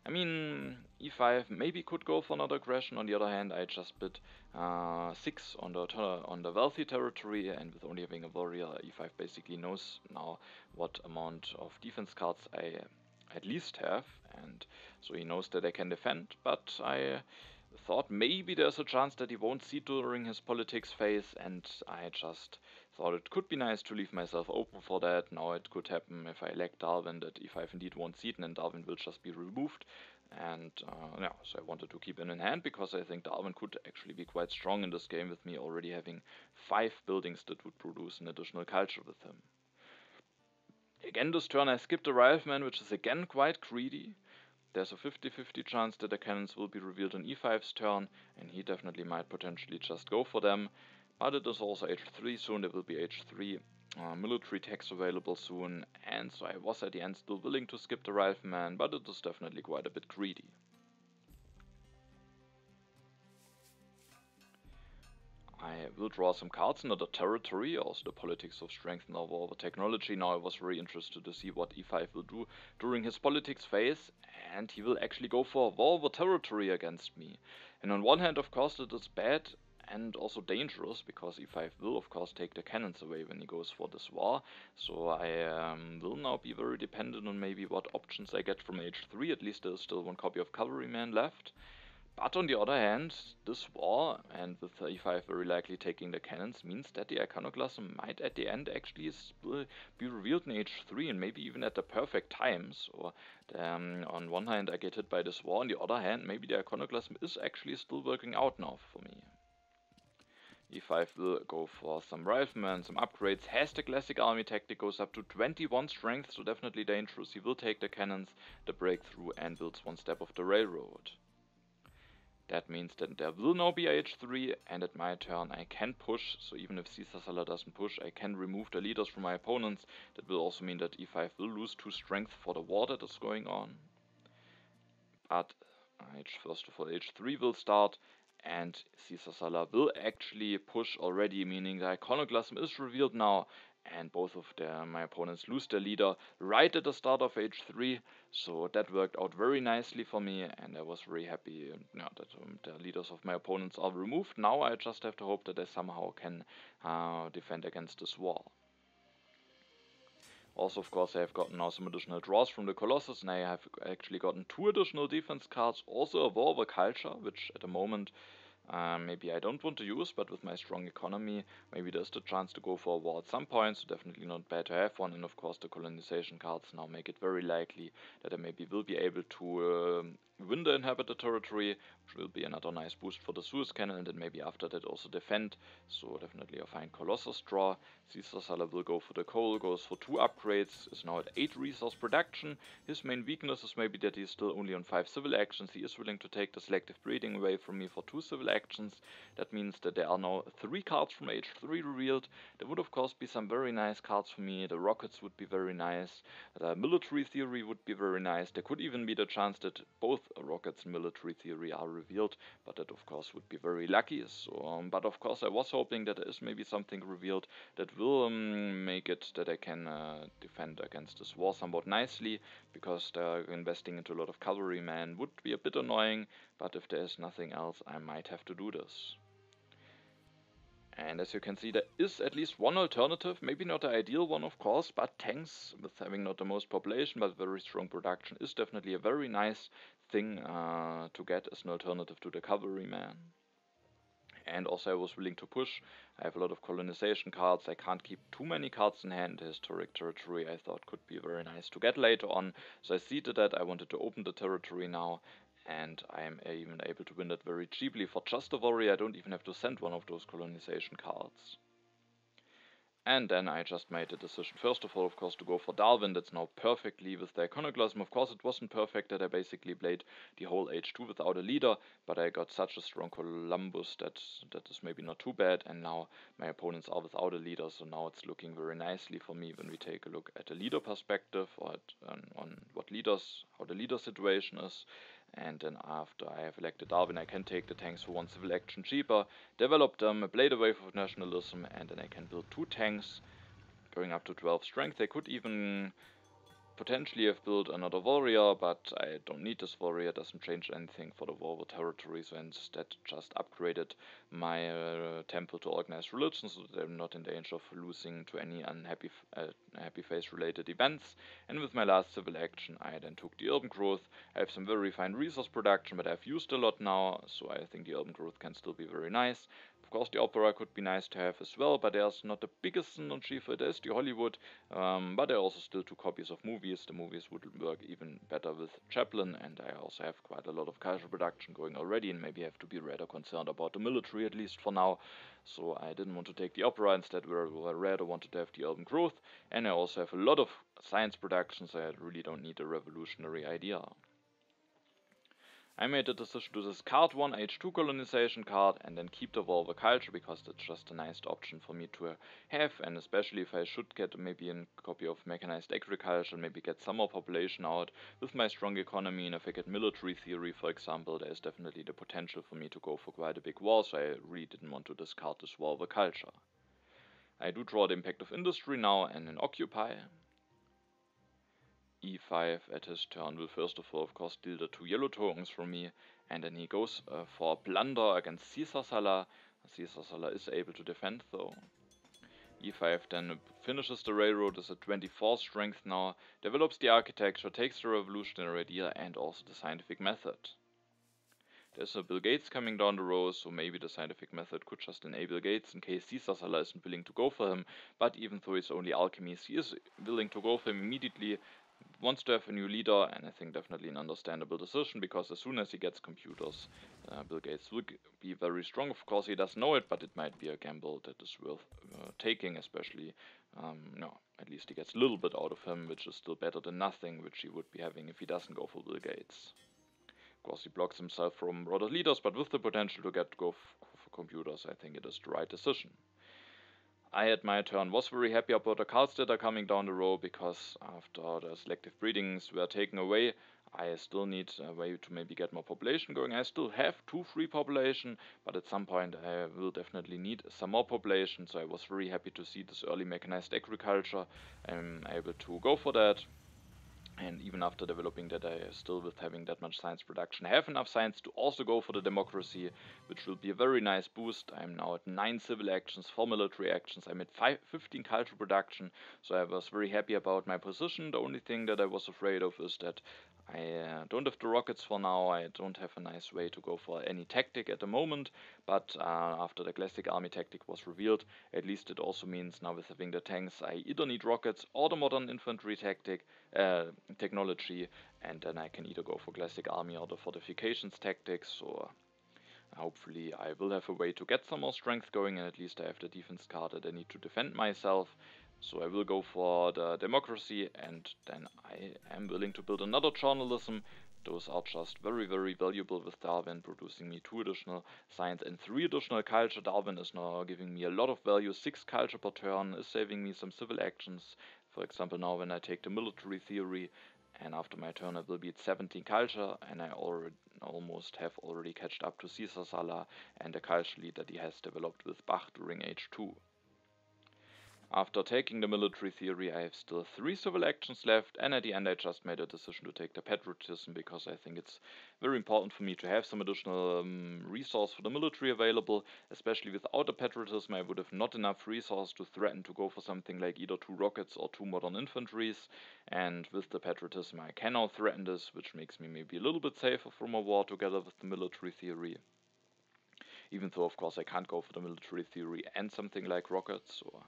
I mean, e5 maybe could go for another aggression. On the other hand, I just bid 6 on the wealthy territory, and with only having a warrior, e5 basically knows now what amount of defense cards I at least have, and so he knows that I can defend, but I thought maybe there's a chance that he won't see during his politics phase, and I just thought it could be nice to leave myself open for that. Now it could happen if I elect Darwin that e5 indeed won't see it, and then Darwin will just be removed. And yeah, so I wanted to keep it in hand because I think Darwin could actually be quite strong in this game with me already having 5 buildings that would produce an additional culture with him. Again this turn I skipped the rifleman, which is again quite greedy. There's a 50-50 chance that the cannons will be revealed on e5's turn, and he definitely might potentially just go for them. But it is also h3 soon, there will be h3 military techs available soon, and so I was at the end still willing to skip the rifleman, but it is definitely quite a bit greedy. I will draw some cards in the territory, also the politics of strength now over technology. Now I was very interested to see what e5 will do during his politics phase, and he will actually go for a war over territory against me. And on one hand, of course, it is bad and also dangerous, because e5 will of course take the cannons away when he goes for this war. So I will now be very dependent on maybe what options I get from h3. At least there is still one copy of Cavalryman left. But on the other hand, this war, and with e5 very likely taking the cannons, means that the iconoclasm might at the end actually be revealed in h3, and maybe even at the perfect time. So on one hand I get hit by this war, on the other hand maybe the iconoclasm is actually still working out now for me. e5 will go for some riflemen, some upgrades, has the classic army tactic, goes up to 21 strength, so definitely dangerous. He will take the cannons, the breakthrough, and builds one step of the railroad. That means that there will now be h3, and at my turn I can push, so even if CaesarSalah doesn't push, I can remove the leaders from my opponents. That will also mean that e5 will lose 2 strength for the war that is going on. But first of all h3 will start, and CaesarSalah will actually push already, meaning the iconoclasm is revealed now, and both of my opponents lose their leader right at the start of h3, so that worked out very nicely for me, and I was very happy that the leaders of my opponents are removed. Now I just have to hope that I somehow can defend against this wall. Also, of course, I have gotten now some additional draws from the Colossus, and I have actually gotten 2 additional defense cards, also a war over culture, which at the moment maybe I don't want to use, but with my strong economy, maybe there's the chance to go for a war at some point, so definitely not bad to have one. And of course the colonization cards now make it very likely that I maybe will be able to win the inhabited territory, which will be another nice boost for the Suez Canal, and then maybe after that also defend, so definitely a fine Colossus draw. CaesarSalah will go for the coal, goes for 2 upgrades, is now at 8 resource production. His main weakness is maybe that he's still only on 5 civil actions. He is willing to take the selective breeding away from me for 2 civil actions. That means that there are now 3 cards from h3 revealed. There would of course be some very nice cards for me. The rockets would be very nice. The military theory would be very nice. There could even be the chance that both rockets and military theory are revealed, but that of course would be very lucky. So, but of course I was hoping that there is maybe something revealed that will make it that I can defend against this war somewhat nicely, because investing into a lot of cavalrymen would be a bit annoying, but if there is nothing else I might have to do this. And as you can see, there is at least one alternative, maybe not the ideal one of course, but tanks, with having not the most population but very strong production, is definitely a very nice thing to get as an alternative to the cavalryman. And also I was willing to push. I have a lot of colonization cards. I can't keep too many cards in hand. Historic territory I thought could be very nice to get later on, so I see to that. I wanted to open the territory now, and I am even able to win that very cheaply. For just a warrior I don't even have to send one of those colonization cards. And then I just made the decision, first of all, of course, to go for Darwin. That's now perfectly with the iconoclasm. Of course, it wasn't perfect that I basically played the whole h2 without a leader, but I got such a strong Columbus that is maybe not too bad. And now my opponents are without a leader, so now it's looking very nicely for me when we take a look at the leader perspective, or on what leaders, how the leader situation is. And then after I have elected Darwin, I can take the tanks for 1 civil action cheaper, develop them, blade a wave of nationalism, and then I can build 2 tanks, going up to 12 strength. I could even potentially have built another warrior, but I don't need this warrior, doesn't change anything for the war with territory, so instead just upgraded my temple to organized religion, so that I'm not in danger of losing to any unhappy happy face related events. And with my last civil action I then took the urban growth. I have some very fine resource production, but I've used a lot now, so I think the urban growth can still be very nice. Of course the opera could be nice to have as well, but there's not the biggest synergy for it is the Hollywood, but there are also still 2 copies of movies. The movies would work even better with Chaplin, and I also have quite a lot of cultural production going already, and maybe have to be rather concerned about the military at least for now. So I didn't want to take the opera, instead I rather wanted to have the urban growth, and I also have a lot of science productions, so I really don't need a revolutionary idea. I made the decision to discard 1 H2 colonization card and then keep the war over culture, because that's just a nice option for me to have, and especially if I should get maybe a copy of mechanized agriculture, maybe get some more population out with my strong economy, and if I get military theory for example, there's definitely the potential for me to go for quite a big war, so I really didn't want to discard this war over culture. I do draw the impact of industry now and then occupy. E5 at his turn will first of all, of course, deal the 2 yellow tokens from me, and then he goes for plunder against CaesarSalah. CaesarSalah is able to defend though. E5 then finishes the railroad, is at 24 strength now, develops the architecture, takes the revolutionary idea and also the scientific method. There's a Bill Gates coming down the road, so maybe the scientific method could just enable Gates in case CaesarSalah isn't willing to go for him, but even though it's only alchemies, he is willing to go for him immediately. Wants to have a new leader, and I think definitely an understandable decision, because as soon as he gets computers, Bill Gates will be very strong. Of course he doesn't know it, but it might be a gamble that is worth taking, especially, no, at least he gets a little bit out of him, which is still better than nothing, which he would be having if he doesn't go for Bill Gates. Of course he blocks himself from broader leaders, but with the potential to go for computers, I think it is the right decision. I at my turn was very happy about the cards that are coming down the road, because after the selective breedings were taken away, I still need a way to maybe get more population going. I still have 2 free population, but at some point I will definitely need some more population, so I was very happy to see this early mechanized agriculture. I'm able to go for that. And even after developing that, I still, with having that much science production, have enough science to also go for the democracy, which will be a very nice boost. I'm now at 9 civil actions, 4 military actions. I'm at 15 cultural production, so I was very happy about my position. The only thing that I was afraid of is that I don't have the rockets for now. I don't have a nice way to go for any tactic at the moment, but after the classic army tactic was revealed, at least it also means now with having the tanks, I either need rockets or the modern infantry technology, and then I can either go for classic army or the fortifications tactics. So hopefully I will have a way to get some more strength going, and at least I have the defense card that I need to defend myself. So I will go for the democracy, and then I am willing to build another journalism. Those are just very, very valuable with Darwin, producing me 2 additional science and 3 additional culture. Darwin is now giving me a lot of value, 6 culture per turn, is saving me some civil actions. For example, now when I take the military theory, and after my turn I will be at 17 culture, and I almost have already catched up to CaesarSalah and the culture lead that he has developed with Bach during H2. After taking the military theory, I have still 3 civil actions left, and at the end I just made a decision to take the patriotism, because I think it's very important for me to have some additional resource for the military available. Especially without the patriotism I would have not enough resource to threaten to go for something like either 2 rockets or 2 modern infantries, and with the patriotism I can now threaten this, which makes me maybe a little bit safer from a war together with the military theory. Even though of course I can't go for the military theory and something like rockets, or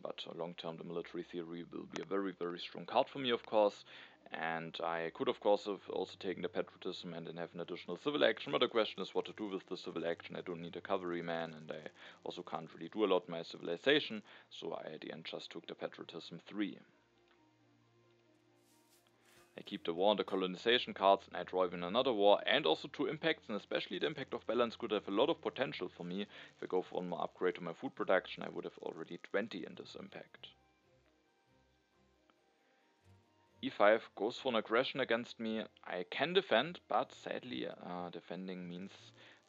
but long term the military theory will be a very, very strong card for me, of course. And I could of course have also taken the patriotism and then have an additional civil action, but the question is what to do with the civil action. I don't need a cavalryman, and I also can't really do a lot in my civilization, so I at the end just took the patriotism 3. I keep the war and the colonization cards, and I draw even another war, and also 2 impacts, and especially the impact of balance could have a lot of potential for me. If I go for one more upgrade to my food production, I would have already 20 in this impact. e5 goes for an aggression against me. I can defend, but sadly defending means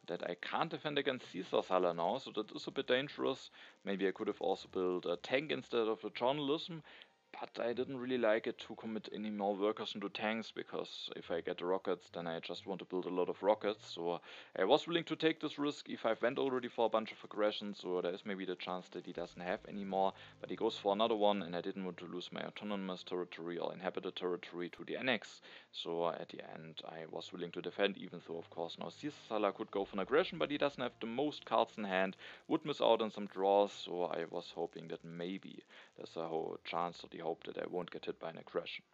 that I can't defend against CaesarSalah now, so that is a bit dangerous. Maybe I could have also built a tank instead of a journalism, but I didn't really like it to commit any more workers into tanks, because if I get the rockets, then I just want to build a lot of rockets. So I was willing to take this risk. e5 went already for a bunch of aggressions, so there is maybe the chance that he doesn't have any more, but he goes for another one, and I didn't want to lose my autonomous territory or inhabited territory to the annex. So at the end I was willing to defend, even though of course now CaesarSalah could go for an aggression, but he doesn't have the most cards in hand, would miss out on some draws, so I was hoping that maybe there's a whole chance or the hope that I won't get hit by an aggression.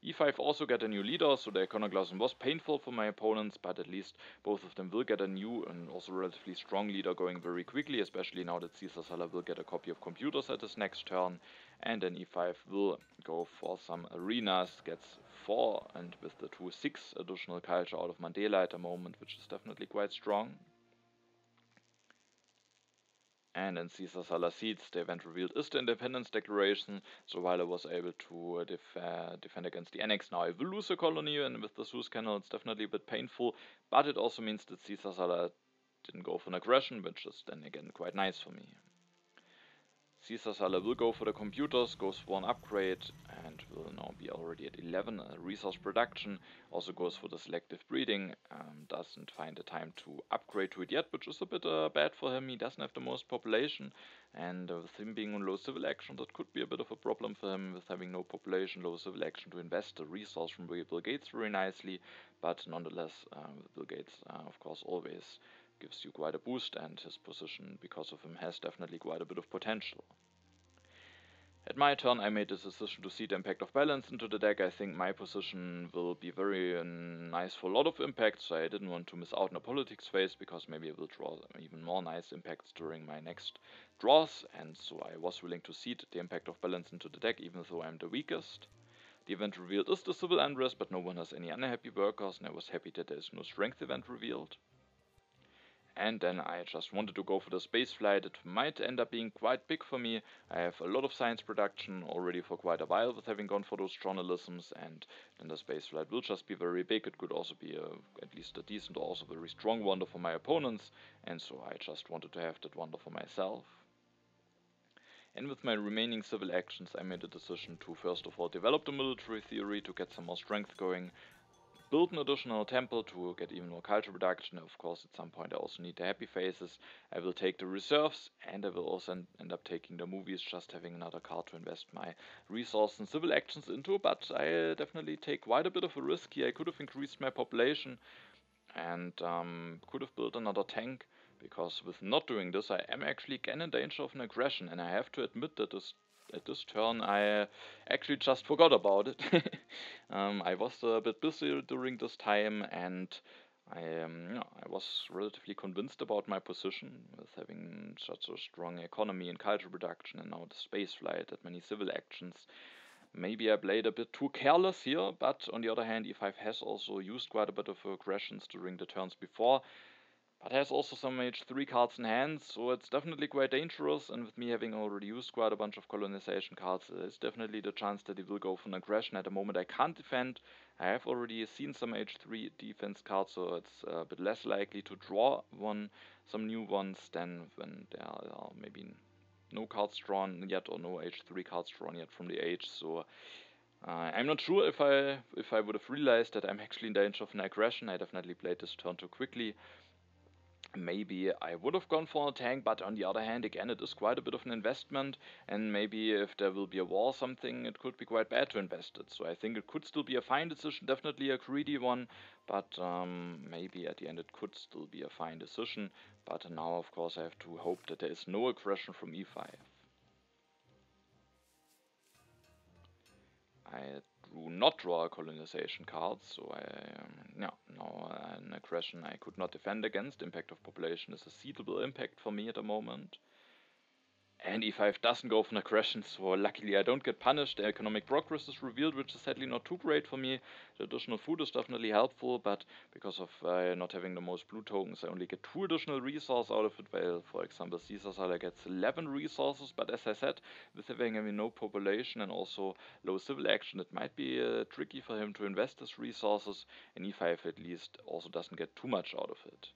e5 also get a new leader, so the iconoclasm was painful for my opponents, but at least both of them will get a new and also relatively strong leader going very quickly, especially now that CaesarSalah will get a copy of computers at his next turn, and then e5 will go for some arenas, gets 4, and with the 2-6 additional culture out of Mandela at the moment, which is definitely quite strong. And in CaesarSalah Seeds, the event revealed is the Independence Declaration, so while I was able to defend against the annex, now I will lose a colony, and with the Suez Canal it's definitely a bit painful, but it also means that CaesarSalah didn't go for an aggression, which is then again quite nice for me. CaesarSalah will go for the computers, goes for an upgrade, and will now be already at 11 resource production. Also goes for the selective breeding, doesn't find the time to upgrade to it yet, which is a bit bad for him. He doesn't have the most population, and with him being on low civil action, that could be a bit of a problem for him, with having no population, low civil action, to invest the resource from Bill Gates very nicely. But nonetheless, Bill Gates of course always gives you quite a boost, and his position because of him has definitely quite a bit of potential. At my turn I made the decision to seed impact of balance into the deck. I think my position will be very nice for a lot of impacts, so I didn't want to miss out on a politics phase, because maybe I will draw even more nice impacts during my next draws, and so I was willing to seed the impact of balance into the deck, even though I'm the weakest. The event revealed is the civil unrest, but no one has any unhappy workers, and I was happy that there is no strength event revealed. And then I just wanted to go for the space flight. It might end up being quite big for me. I have a lot of science production already for quite a while with having gone for those journalisms, and then the space flight will just be very big. It could also be at least a decent or also very strong wonder for my opponents, and so I just wanted to have that wonder for myself. And with my remaining civil actions, I made a decision to first of all develop the military theory to get some more strength going, build an additional temple to get even more culture production. Of course, at some point I also need the happy phases. I will take the reserves, and I will also end up taking the movies, just having another card to invest my resource and civil actions into. But I definitely take quite a bit of a risk here. I could have increased my population and could have built another tank, because with not doing this I am actually again in danger of an aggression, and I have to admit that at this turn I actually just forgot about it. I was a bit busy during this time, and I was relatively convinced about my position with having such a strong economy and culture production, and now the space flight, that many civil actions. Maybe I played a bit too careless here, but on the other hand, e5 has also used quite a bit of aggressions during the turns before, but has also some h3 cards in hand, so it's definitely quite dangerous, and with me having already used quite a bunch of colonization cards, there's definitely the chance that he will go for an aggression. At the moment I can't defend. I have already seen some h3 defense cards, so it's a bit less likely to draw some new ones than when there are maybe no cards drawn yet, or no h3 cards drawn yet from the H. So I'm not sure if I would have realized that I'm actually in danger of an aggression. I definitely played this turn too quickly. Maybe I would have gone for a tank, but on the other hand, again, it is quite a bit of an investment, and maybe if there will be a war or something, it could be quite bad to invest it. So I think it could still be a fine decision, definitely a greedy one, but maybe at the end it could still be a fine decision. But now, of course, I have to hope that there is no aggression from e5. I do not draw a colonization card, so now an aggression I could not defend against. Impact of population is a seedable impact for me at the moment. And e5 doesn't go for an aggression, so luckily I don't get punished. The economic progress is revealed, which is sadly not too great for me. The additional food is definitely helpful, but because of not having the most blue tokens, I only get 2 additional resources out of it, while, for example, CaesarSalah gets 11 resources, but as I said, with having no population and also low civil action, it might be tricky for him to invest his resources, and e5 at least also doesn't get too much out of it.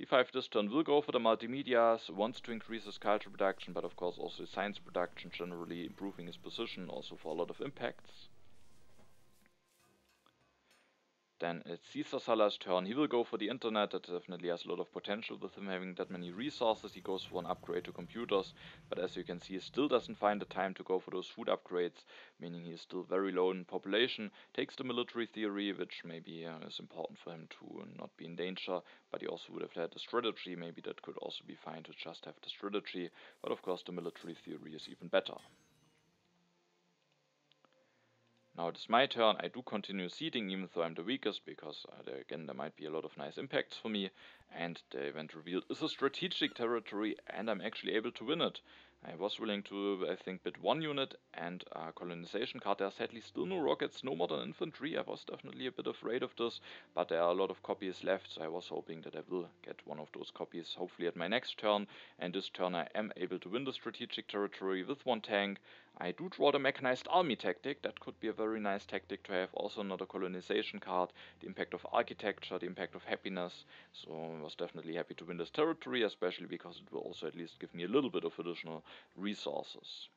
e5 this turn will go for the multimedias, wants to increase his culture production, but of course also his science production, generally improving his position, also for a lot of impacts. Then it's CaesarSalah's turn. He will go for the internet. That definitely has a lot of potential with him having that many resources. He goes for an upgrade to computers, but as you can see, he still doesn't find the time to go for those food upgrades, meaning he is still very low in population. Takes the military theory, which maybe is important for him to not be in danger, but he also would have had a strategy. Maybe that could also be fine to just have the strategy, but of course the military theory is even better. Now it is my turn. I do continue seeding even though I'm the weakest, because there might be a lot of nice impacts for me, and the event revealed is a strategic territory and I'm actually able to win it. I was willing to, I think, bid 1 unit and a colonization card. There are sadly still no rockets, no modern infantry. I was definitely a bit afraid of this, but there are a lot of copies left, so I was hoping that I will get one of those copies, hopefully at my next turn. And this turn I am able to win the strategic territory with 1 tank. I do draw the mechanized army tactic. That could be a very nice tactic to have. Also another colonization card, the impact of architecture, the impact of happiness. So I was definitely happy to win this territory, especially because it will also at least give me a little bit of additional resources.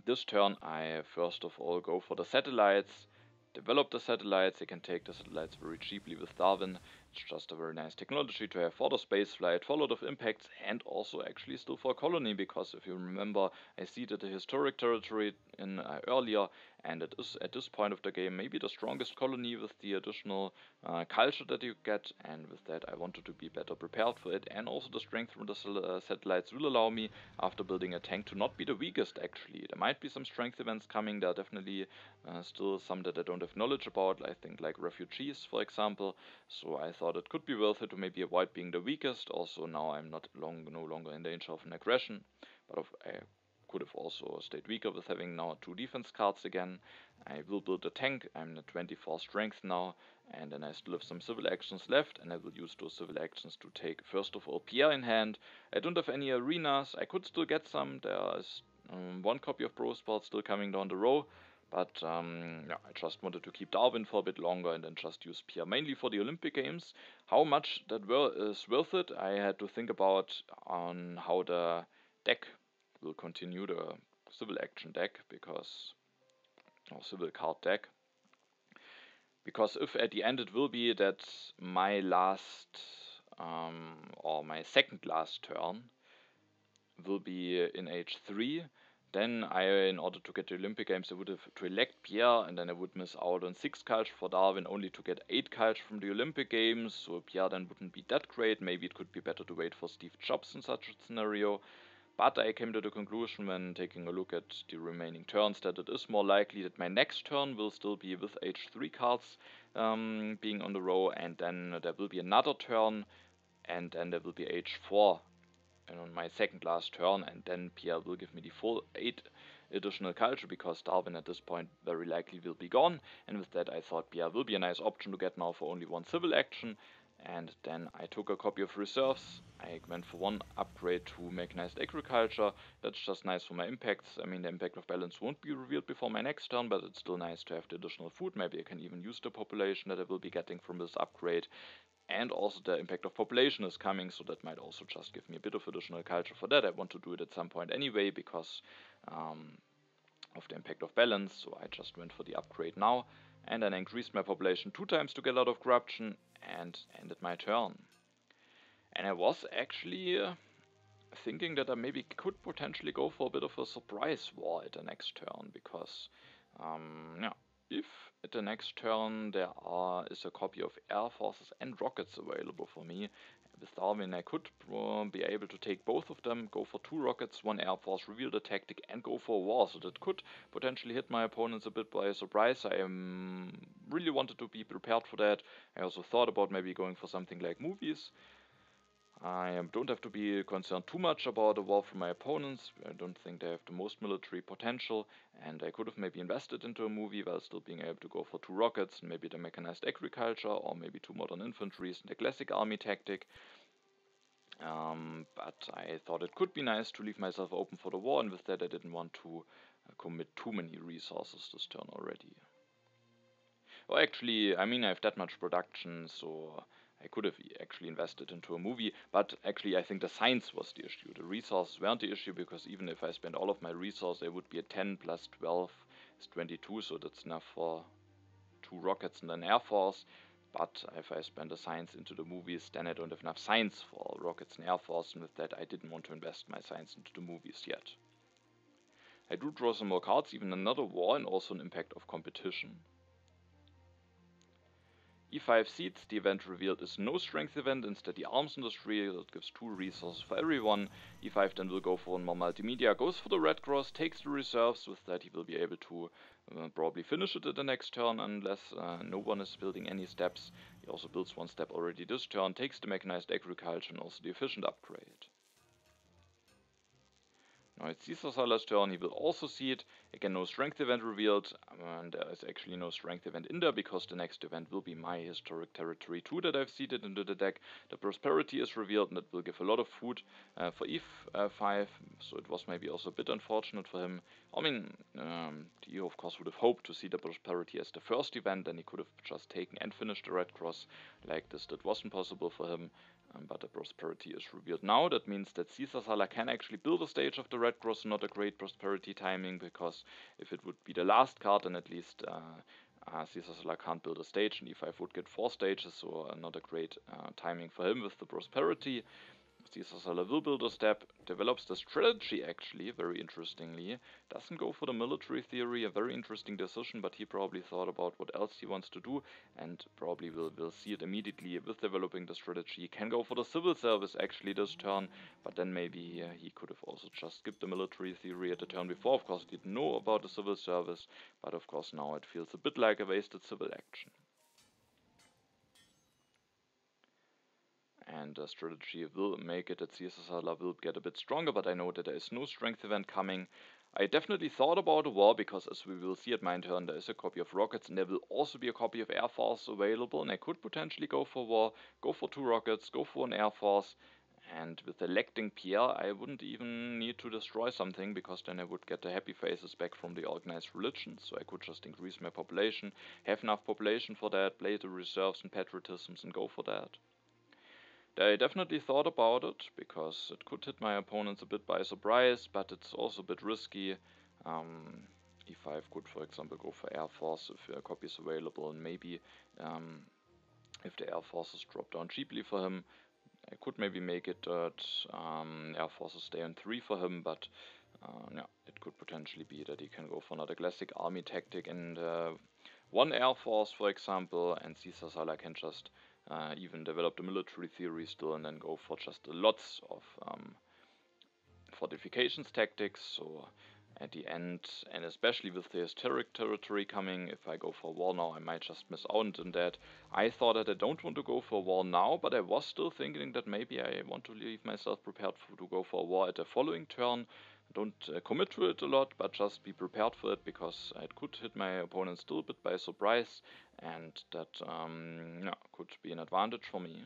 This turn I first of all go for the satellites. Develop the satellites. You can take the satellites very cheaply with Darwin. It's just a very nice technology to have for the spaceflight, for a lot of impacts, and also actually still for a colony, because if you remember, I seeded a historic territory in earlier, and it is at this point of the game maybe the strongest colony with the additional culture that you get, and with that I wanted to be better prepared for it, and also the strength from the satellites will allow me, after building a tank, to not be the weakest actually. There might be some strength events coming. There are definitely still some that I don't have knowledge about, I think like refugees for example, so I thought it could be worth it to maybe avoid being the weakest. Also now I'm no longer in danger of an aggression, but I could have also stayed weaker with having now 2 defense cards again. I will build a tank. I'm at 24 strength now, and then I still have some civil actions left, and I will use those civil actions to take first of all Pierre in hand. I don't have any arenas. I could still get some. There is 1 copy of Pro Sports still coming down the row. But yeah, I just wanted to keep Darwin for a bit longer and then just use Pierre mainly for the Olympic Games. How much that is worth it, I had to think about on how the deck will continue, the civil action deck, because, or civil card deck. Because if at the end it will be that my last, or my second last turn will be in H3, then in order to get the Olympic Games, I would have to elect Pierre, and then I would miss out on 6 culture for Darwin, only to get 8 culture from the Olympic Games, so Pierre then wouldn't be that great. Maybe it could be better to wait for Steve Jobs in such a scenario. But I came to the conclusion when taking a look at the remaining turns that it is more likely that my next turn will still be with H3 cards being on the row, and then there will be another turn, and then there will be H4 and on my second last turn, and then Pierre will give me the full 8 additional culture, because Darwin at this point very likely will be gone, and with that I thought Pierre will be a nice option to get now for only 1 civil action. And then I took a copy of reserves. I went for 1 upgrade to mechanized agriculture. That's just nice for my impacts. I mean, the impact of balance won't be revealed before my next turn, but it's still nice to have the additional food. Maybe I can even use the population that I will be getting from this upgrade. And also the impact of population is coming, so that might also just give me a bit of additional culture for that. I want to do it at some point anyway, because of the impact of balance, so I just went for the upgrade now, and then increased my population 2 times to get a lot of corruption, and ended my turn. And I was actually thinking that I maybe could potentially go for a bit of a surprise war at the next turn, because yeah, if at the next turn there is a copy of air forces and rockets available for me, with Darwin I could be able to take both of them, go for 2 rockets, 1 air force, reveal the tactic, and go for a war, so that could potentially hit my opponents a bit by surprise. I really wanted to be prepared for that. I also thought about maybe going for something like movies. I don't have to be concerned too much about the war from my opponents. I don't think they have the most military potential, and I could have maybe invested into a movie while still being able to go for 2 rockets, and maybe the mechanized agriculture, or maybe 2 modern infantries and the classic army tactic. But I thought it could be nice to leave myself open for the war, and with that I didn't want to commit too many resources this turn already. Well, actually, I mean, I have that much production, so I could have actually invested into a movie, but actually I think the science was the issue. The resources weren't the issue, because even if I spent all of my resources, I would be at 10 plus 12 is 22, so that's enough for 2 rockets and an air force. But if I spend the science into the movies, then I don't have enough science for rockets and air force, and with that I didn't want to invest my science into the movies yet. I do draw some more cards, even another war and also an impact of competition. E5 seeds, the event revealed is no strength event, instead the arms industry, that gives 2 resources for everyone. E5 then will go for more multimedia, goes for the red cross, takes the reserves, with that he will be able to probably finish it at the next turn, unless no one is building any steps. He also builds 1 step already this turn, takes the mechanized agriculture and also the efficient upgrade. Now it's CaesarSalah's turn, he will also see it. Again, no strength event revealed, and there is actually no strength event in there, because the next event will be my historic territory 2 that I've seeded into the deck. The prosperity is revealed, and it will give a lot of food for E5, so it was maybe also a bit unfortunate for him. I mean, he of course would have hoped to see the prosperity as the first event, and he could have just taken and finished the red cross like this. That wasn't possible for him. But the prosperity is revealed now. That means that CaesarSalah can actually build a stage of the red cross, not a great prosperity timing, because if it would be the last card, then at least CaesarSalah can't build a stage, and E5 would get 4 stages, so not a great timing for him with the prosperity. CaesarSalah will build a step, develops the strategy actually, very interestingly. Doesn't go for the military theory, a very interesting decision, but he probably thought about what else he wants to do, and probably will see it immediately with developing the strategy. He can go for the civil service actually this turn, but then maybe he could have also just skipped the military theory at the turn before. Of course, he didn't know about the civil service, but of course now it feels a bit like a wasted civil action. And the strategy will make it that CaesarSalah will get a bit stronger, but I know that there is no strength event coming. I definitely thought about a war, because as we will see at my turn, there is a copy of rockets, and there will also be a copy of air force available, and I could potentially go for war, go for 2 rockets, go for an air force, and with electing Pierre, I wouldn't even need to destroy something, because then I would get the happy faces back from the organized religion, so I could just increase my population, have enough population for that, play the reserves and patriotisms, and go for that. I definitely thought about it, because it could hit my opponents a bit by surprise, but it's also a bit risky. E5 could, for example, go for Air Force if a copy is available, and maybe if the Air Forces drop down cheaply for him, I could maybe make it that Air Forces stay on 3 for him, but yeah, it could potentially be that he can go for another classic army tactic and 1 Air Force, for example, and CaesarSalah can just even develop the military theory still, and then go for just lots of fortifications tactics. So at the end, and especially with the historic territory coming, if I go for war now, I might just miss out on that. I thought that I don't want to go for war now, but I was still thinking that maybe I want to leave myself prepared to go for war at the following turn. Don't commit to it a lot, but just be prepared for it, because it could hit my opponent still a bit by surprise, and that yeah, could be an advantage for me.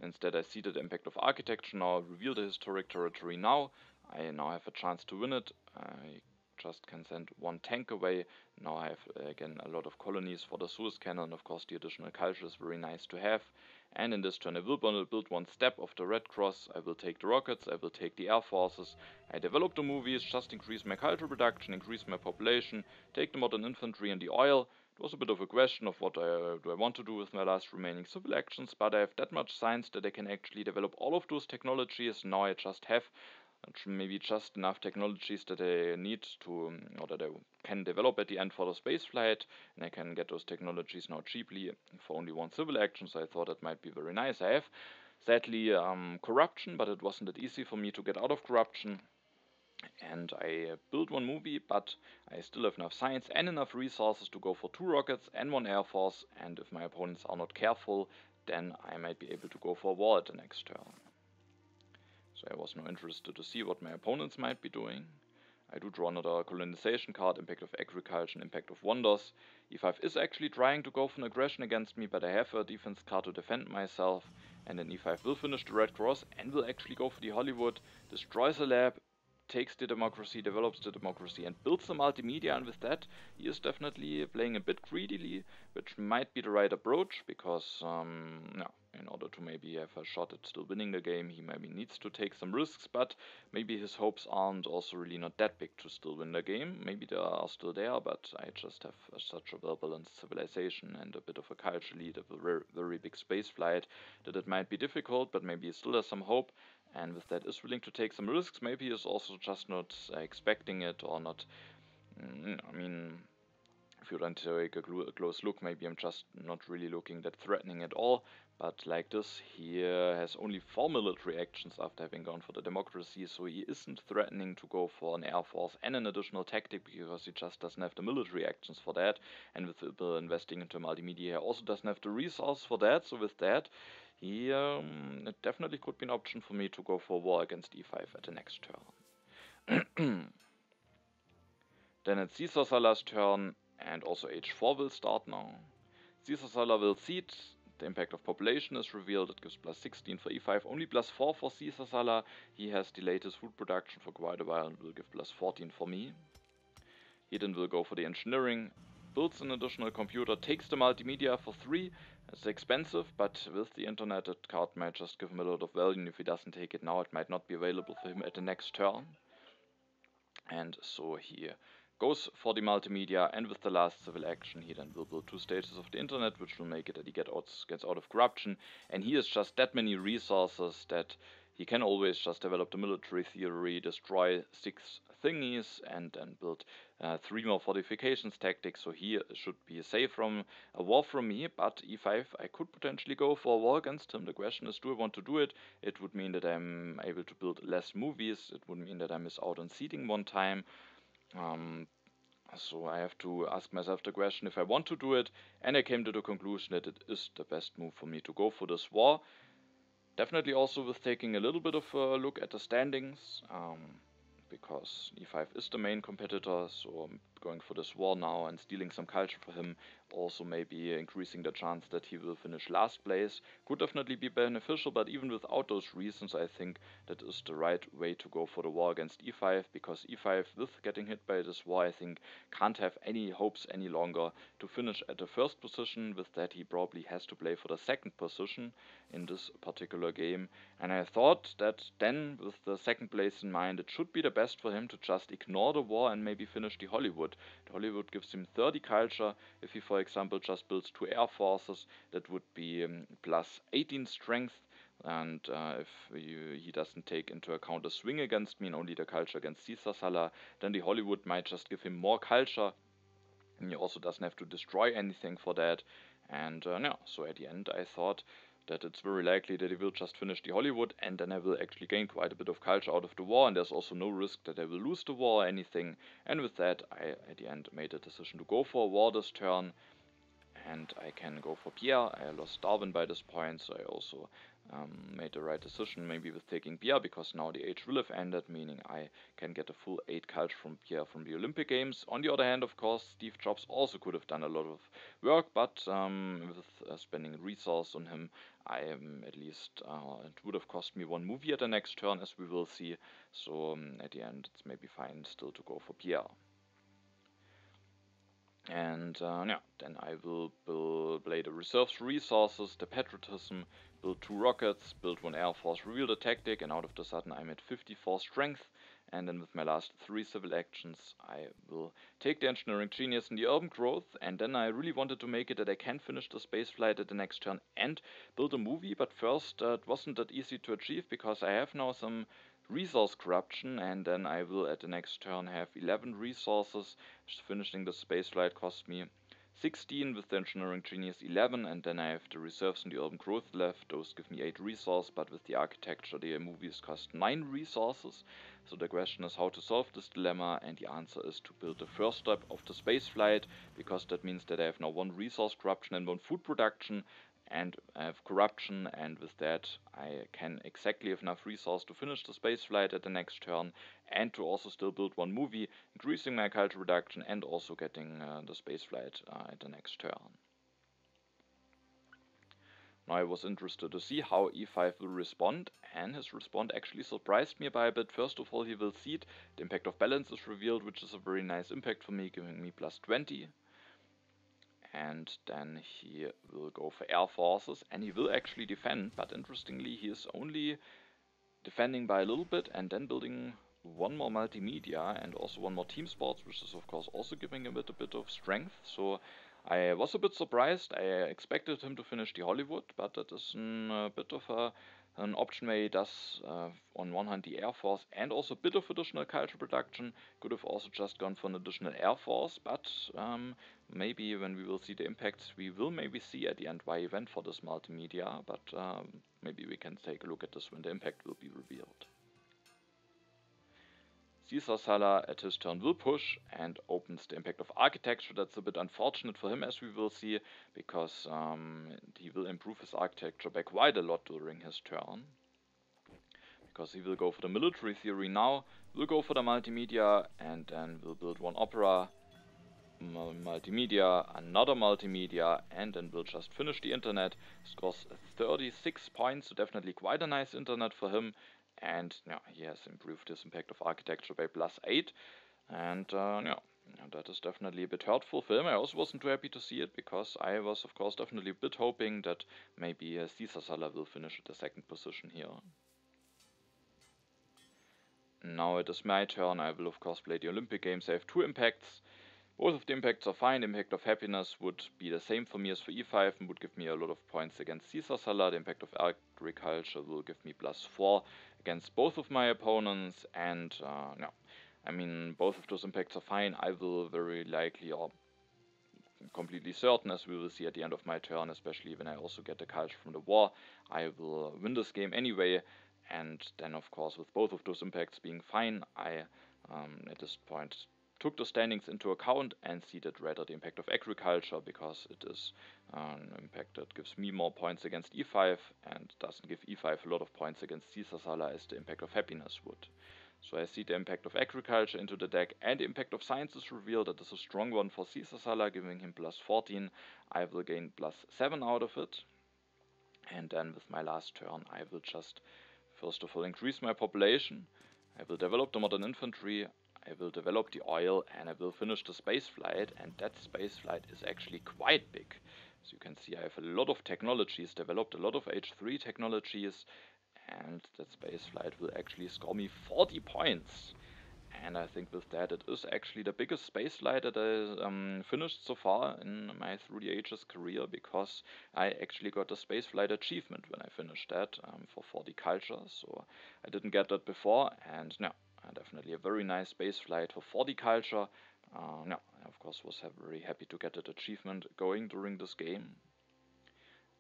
Instead, I see the impact of architecture now, reveal the historic territory now. I now have a chance to win it. I just can send 1 tank away. Now I have again a lot of colonies for the Suez Canal, and of course the additional culture is very nice to have. And in this turn I will build 1 step of the Red Cross. I will take the rockets, I will take the air forces. I develop the movies, just increase my culture production, increase my population, take the modern infantry and the oil. It was a bit of a question of what do I want to do with my last remaining civil actions, but I have that much science that I can actually develop all of those technologies. Now I just have maybe just enough technologies that I need to, or that I can develop at the end for the space flight, and I can get those technologies now cheaply for only 1 civil action, so I thought that might be very nice. I have, sadly, corruption, but it wasn't that easy for me to get out of corruption. And I built 1 movie, but I still have enough science and enough resources to go for 2 rockets and 1 air force, and if my opponents are not careful, then I might be able to go for a war at the next turn. So I was now interested to see what my opponents might be doing. I do draw another colonization card, impact of agriculture and impact of wonders. E5 is actually trying to go for an aggression against me, but I have a defense card to defend myself. And then E5 will finish the red cross and will actually go for the Hollywood, destroys the lab, takes the democracy, develops the democracy and builds the multimedia, and with that he is definitely playing a bit greedily, which might be the right approach, because in order to maybe have a shot at still winning the game, he maybe needs to take some risks, but maybe his hopes aren't also really not that big to still win the game. Maybe they are still there, but I just have such a well-balanced civilization and a bit of a culture lead, a very, very big space flight, that it might be difficult, but maybe he still has some hope. And with that is willing to take some risks. Maybe is also just not expecting it, or not. I mean, if you don't take a close look, maybe I'm just not really looking that threatening at all. But like this, he has only 4 military actions after having gone for the democracy, so he isn't threatening to go for an air force and an additional tactic, because he just doesn't have the military actions for that. And with investing into multimedia, he also doesn't have the resource for that. So with that, it definitely could be an option for me to go for war against e5 at the next turn. Then it's CaesarSalah's turn, and also h4 will start now. CaesarSalah will cede. The impact of population is revealed. It gives plus 16 for e5, only plus 4 for CaesarSalah. He has delayed his food production for quite a while and will give plus 14 for me. He then will go for the engineering, builds an additional computer, takes the multimedia for 3. It's expensive, but with the internet that card might just give him a lot of value, and if he doesn't take it now, it might not be available for him at the next turn. And so he goes for the multimedia, and with the last civil action he then will build 2 stages of the internet, which will make it that he gets out of corruption, and he has just that many resources that he can always just develop the military theory, destroy 6 thingies, and then build 3 more fortifications tactics, so he should be safe from a war from me. But e5, I could potentially go for a war against him. The question is, do I want to do it? It would mean that I'm able to build less movies, it would mean that I miss out on seeding 1 time. So I have to ask myself the question if I want to do it, and I came to the conclusion that it is the best move for me to go for this war. Definitely also with taking a little bit of a look at the standings, because e5 is the main competitor, so I'm going for this war now and stealing some culture for him, also maybe increasing the chance that he will finish last place, could definitely be beneficial. But even without those reasons, I think that is the right way to go for the war against e5, because e5, with getting hit by this war, I think can't have any hopes any longer to finish at the first position. With that, he probably has to play for the second position in this particular game, and I thought that then, with the second place in mind, it should be the best for him to just ignore the war and maybe finish the Hollywood. The Hollywood gives him 30 culture. If he, for example, just builds 2 air forces, that would be plus 18 strength. And if he doesn't take into account a swing against me and only the culture against CaesarSalah, then the Hollywood might just give him more culture. And he also doesn't have to destroy anything for that. And so at the end I thought that it's very likely that he will just finish the Hollywood, and then I will actually gain quite a bit of culture out of the war, and there's also no risk that I will lose the war or anything. And with that, I at the end made a decision to go for a war this turn, and I can go for Pierre. I lost Darwin by this point, so I also made the right decision, maybe with taking Pierre, because now the age will have ended, meaning I can get a full 8 culture from Pierre from the Olympic Games. On the other hand, of course, Steve Jobs also could have done a lot of work, but with spending resource on him, I at least it would have cost me 1 movie at the next turn, as we will see. So at the end, it's maybe fine still to go for Pierre. And then I will play the reserves resources, the patriotism, build 2 rockets, build 1 air force, reveal the tactic, and out of the sudden I'm at 54 strength. And then with my last 3 civil actions, I will take the engineering genius and the urban growth. And then I really wanted to make it that I can finish the space flight at the next turn and build a movie. But first, it wasn't that easy to achieve, because I have now some resource corruption, and then I will at the next turn have 11 resources. Finishing the space flight cost me 16, with the engineering genius 11, and then I have the reserves and the urban growth left. Those give me 8 resources, but with the architecture the movies cost 9 resources. So the question is how to solve this dilemma, and the answer is to build the first step of the space flight, because that means that I have now 1 resource corruption and 1 food production. and I have corruption, and with that I can exactly have enough resource to finish the space flight at the next turn and to also still build one movie, increasing my culture reduction and also getting the space flight at the next turn. Now I was interested to see how e5 will respond, and his response actually surprised me by a bit. First of all, he will cede, the impact of balance is revealed, which is a very nice impact for me, giving me plus 20. And then he will go for air forces, and he will actually defend, but interestingly he is only defending by a little bit and then building one more multimedia and also one more team sports, which is of course also giving him a bit of strength. So I was a bit surprised. I expected him to finish the Hollywood, but that is a bit of an option where he does on one hand the Air Force and also a bit of additional culture production. Could have also just gone for an additional Air Force, but maybe when we will see the impacts, we will maybe see at the end why he went for this multimedia, but maybe we can take a look at this when the impact will be revealed. CaesarSalah at his turn will push and opens the impact of architecture. That's a bit unfortunate for him, as we will see, because he will improve his architecture by quite a lot during his turn. Because he will go for the military theory now, will go for the multimedia, and then will build one opera, multimedia, another multimedia, and then we'll just finish the internet. Scores 36 points, so definitely quite a nice internet for him. And yeah, he has improved his impact of architecture by plus 8. And yeah, that is definitely a bit hurtful for him. I also wasn't too happy to see it, because I was of course definitely a bit hoping that maybe CaesarSalah will finish at the second position here. Now it is my turn. I will of course play the Olympic Games. I have two impacts. Both of the impacts are fine. The impact of happiness would be the same for me as for e5 and would give me a lot of points against CaesarSalah. The impact of agriculture will give me plus 4 against both of my opponents, and no, I mean both of those impacts are fine. I will very likely, or completely certain, as we will see at the end of my turn, especially when I also get the culture from the war, I will win this game anyway. And then of course with both of those impacts being fine, I at this point took the standings into account and ceded rather the impact of agriculture, because it is an impact that gives me more points against e5 and doesn't give e5 a lot of points against CaesarSalah as the impact of happiness would. So I see the impact of agriculture into the deck, and the impact of science is revealed. That is a strong one for CaesarSalah, giving him plus 14. I will gain plus 7 out of it. And then with my last turn I will just first of all increase my population. I will develop the modern infantry. I will develop the oil, and I will finish the space flight, and that space flight is actually quite big. As you can see, I have a lot of technologies developed, a lot of H3 technologies, and that space flight will actually score me 40 points. And I think with that it is actually the biggest space flight that I finished so far in my Through the Ages career, because I actually got the space flight achievement when I finished that for 40 culture, so I didn't get that before, and no. Definitely a very nice space flight for 40 culture. No, I of course was very happy to get that achievement going during this game.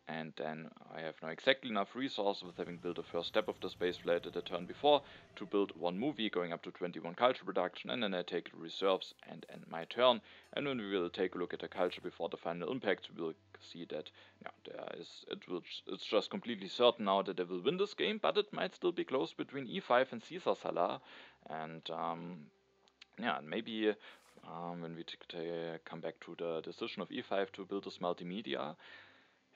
And then I have now exactly enough resources, with having built the first step of the space flight at the turn before, to build one movie going up to 21 culture production, and then I take the reserves and end my turn. And when we will take a look at the culture before the final impact, we will see that it's just completely certain now that they will win this game, but it might still be close between e5 and CaesarSalah. And yeah, maybe when we come back to the decision of e5 to build this multimedia,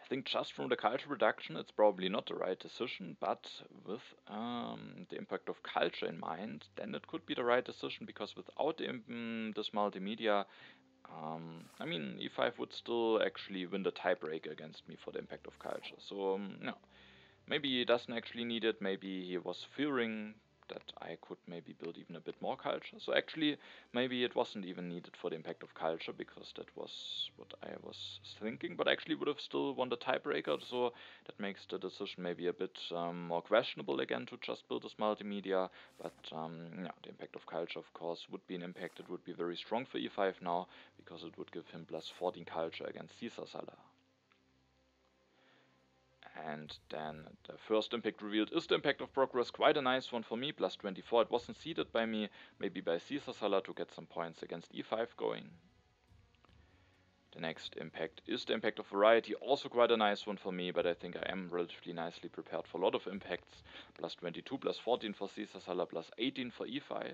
I think just from the culture reduction it's probably not the right decision, but with the impact of culture in mind, then it could be the right decision, because without this multimedia, I mean e5 would still actually win the tiebreaker against me for the impact of culture. So no, maybe he doesn't actually need it. Maybe he was fearing that I could maybe build even a bit more culture. So actually, maybe it wasn't even needed for the impact of culture, because that was what I was thinking, but actually would have still won the tiebreaker, so that makes the decision maybe a bit more questionable again to just build this multimedia. But yeah, the impact of culture of course would be an impact that would be very strong for e5 now, because it would give him plus 14 culture against CaesarSalah. And then the first impact revealed is the impact of progress, quite a nice one for me, plus 24. It wasn't seeded by me, maybe by CaesarSalah to get some points against e5 going. The next impact is the impact of variety, also quite a nice one for me, but I think I am relatively nicely prepared for a lot of impacts. Plus 22, plus 14 for CaesarSalah, plus 18 for e5.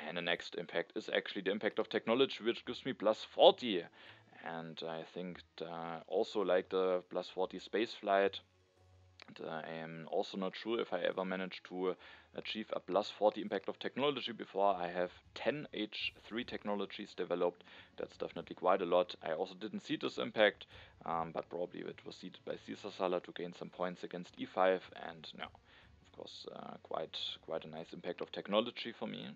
And the next impact is actually the impact of technology, which gives me plus 40. And I think also like the plus 40 space flight. And I am also not sure if I ever managed to achieve a plus 40 impact of technology before. I have 10 H3 technologies developed. That's definitely quite a lot. I also didn't see this impact, but probably it was seeded by CaesarSalah to gain some points against e5. And yeah, of course, quite a nice impact of technology for me.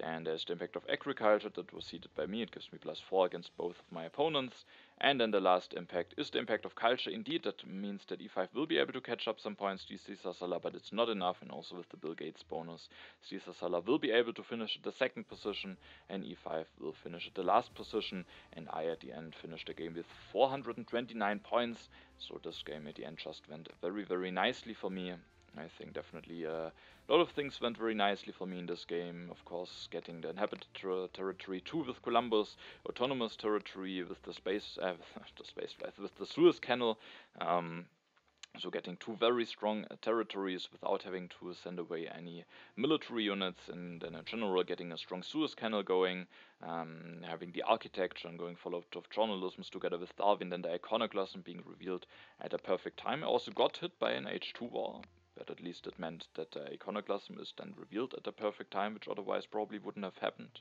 Then there's the impact of agriculture that was seeded by me. It gives me plus 4 against both of my opponents. And then the last impact is the impact of culture. Indeed, that means that e5 will be able to catch up some points to CaesarSalah, but it's not enough. And also with the Bill Gates bonus, CaesarSalah will be able to finish at the second position, and e5 will finish at the last position. And I at the end finished the game with 429 points. So this game at the end just went very, very nicely for me. I think definitely a lot of things went very nicely for me in this game. Of course, getting the inhabited territory 2 with Columbus, autonomous territory with the with the Suez Canal. So getting 2 very strong territories without having to send away any military units, and then in general getting a strong Suez Canal going, having the architecture and going for a lot of journalisms together with Darwin, then the iconoclasm being revealed at a perfect time. I also got hit by an H2 war, but at least it meant that the iconoclasm is then revealed at the perfect time, which otherwise probably wouldn't have happened.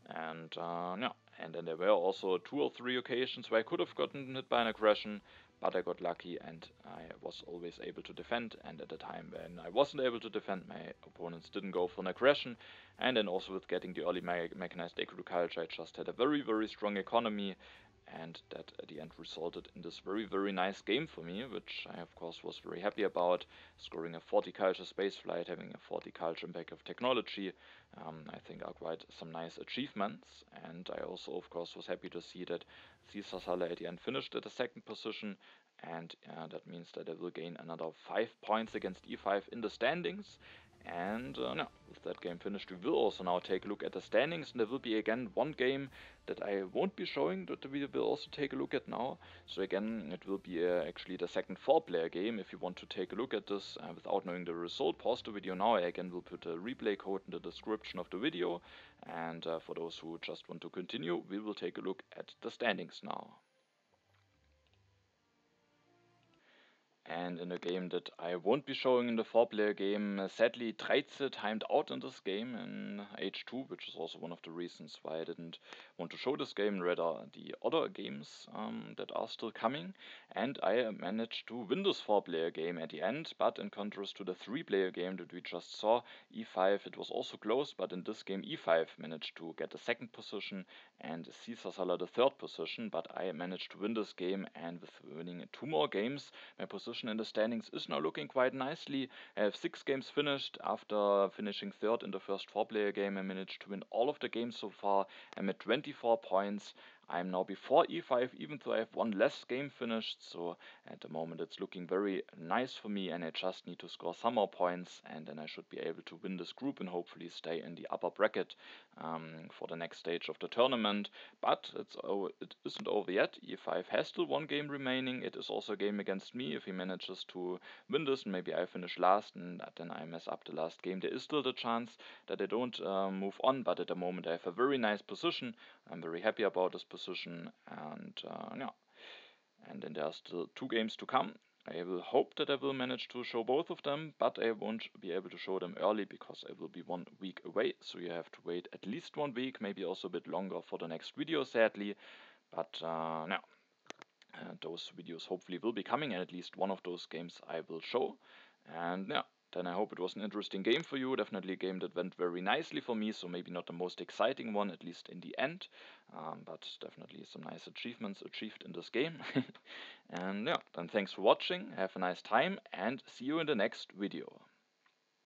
And yeah, and then there were also 2 or 3 occasions where I could have gotten hit by an aggression, but I got lucky and I was always able to defend. And at the time when I wasn't able to defend, my opponents didn't go for an aggression. And then also with getting the early mechanized agriculture, I just had a very, very strong economy. And that at the end resulted in this very, very nice game for me, which I of course was very happy about. Scoring a 40 culture spaceflight, having a 40 culture impact of technology, I think are quite some nice achievements. And I also of course was happy to see that CaesarSalah at the end finished at the second position, and that means that I will gain another 5 points against e5 in the standings. And now, with that game finished, we will also now take a look at the standings, and there will be again one game that I won't be showing, that we will also take a look at now. So again, it will be actually the second 4-player game. If you want to take a look at this without knowing the result, pause the video now. I again will put a replay code in the description of the video. And for those who just want to continue, we will take a look at the standings now. And in a game that I won't be showing in the 4-player game, sadly Treize timed out in this game in H2, which is also one of the reasons why I didn't want to show this game, rather the other games that are still coming. And I managed to win this 4-player game at the end, but in contrast to the 3-player game that we just saw, e5, it was also close, but in this game e5 managed to get the second position and CaesarSalah the third position, but I managed to win this game, and with winning 2 more games, my position in the standings is now looking quite nicely. I have 6 games finished. After finishing third in the first 4-player game, I managed to win all of the games so far. I'm at 24 points. I'm now before e5, even though I have 1 less game finished, so at the moment it's looking very nice for me, and I just need to score some more points, and then I should be able to win this group and hopefully stay in the upper bracket for the next stage of the tournament. But it isn't over yet. e5 has still 1 game remaining. It is also a game against me. If he manages to win this, and maybe I finish last and then I mess up the last game, there is still the chance that I don't move on, but at the moment I have a very nice position. I'm very happy about this position, and yeah. And then there are still 2 games to come. I will hope that I will manage to show both of them, but I won't be able to show them early because I will be 1 week away. So you have to wait at least 1 week, maybe also a bit longer for the next video, sadly. But now, those videos hopefully will be coming, and at least one of those games I will show. And yeah, then I hope it was an interesting game for you. Definitely a game that went very nicely for me, so maybe not the most exciting one, at least in the end. But definitely some nice achievements achieved in this game. And yeah, then thanks for watching, have a nice time, and see you in the next video.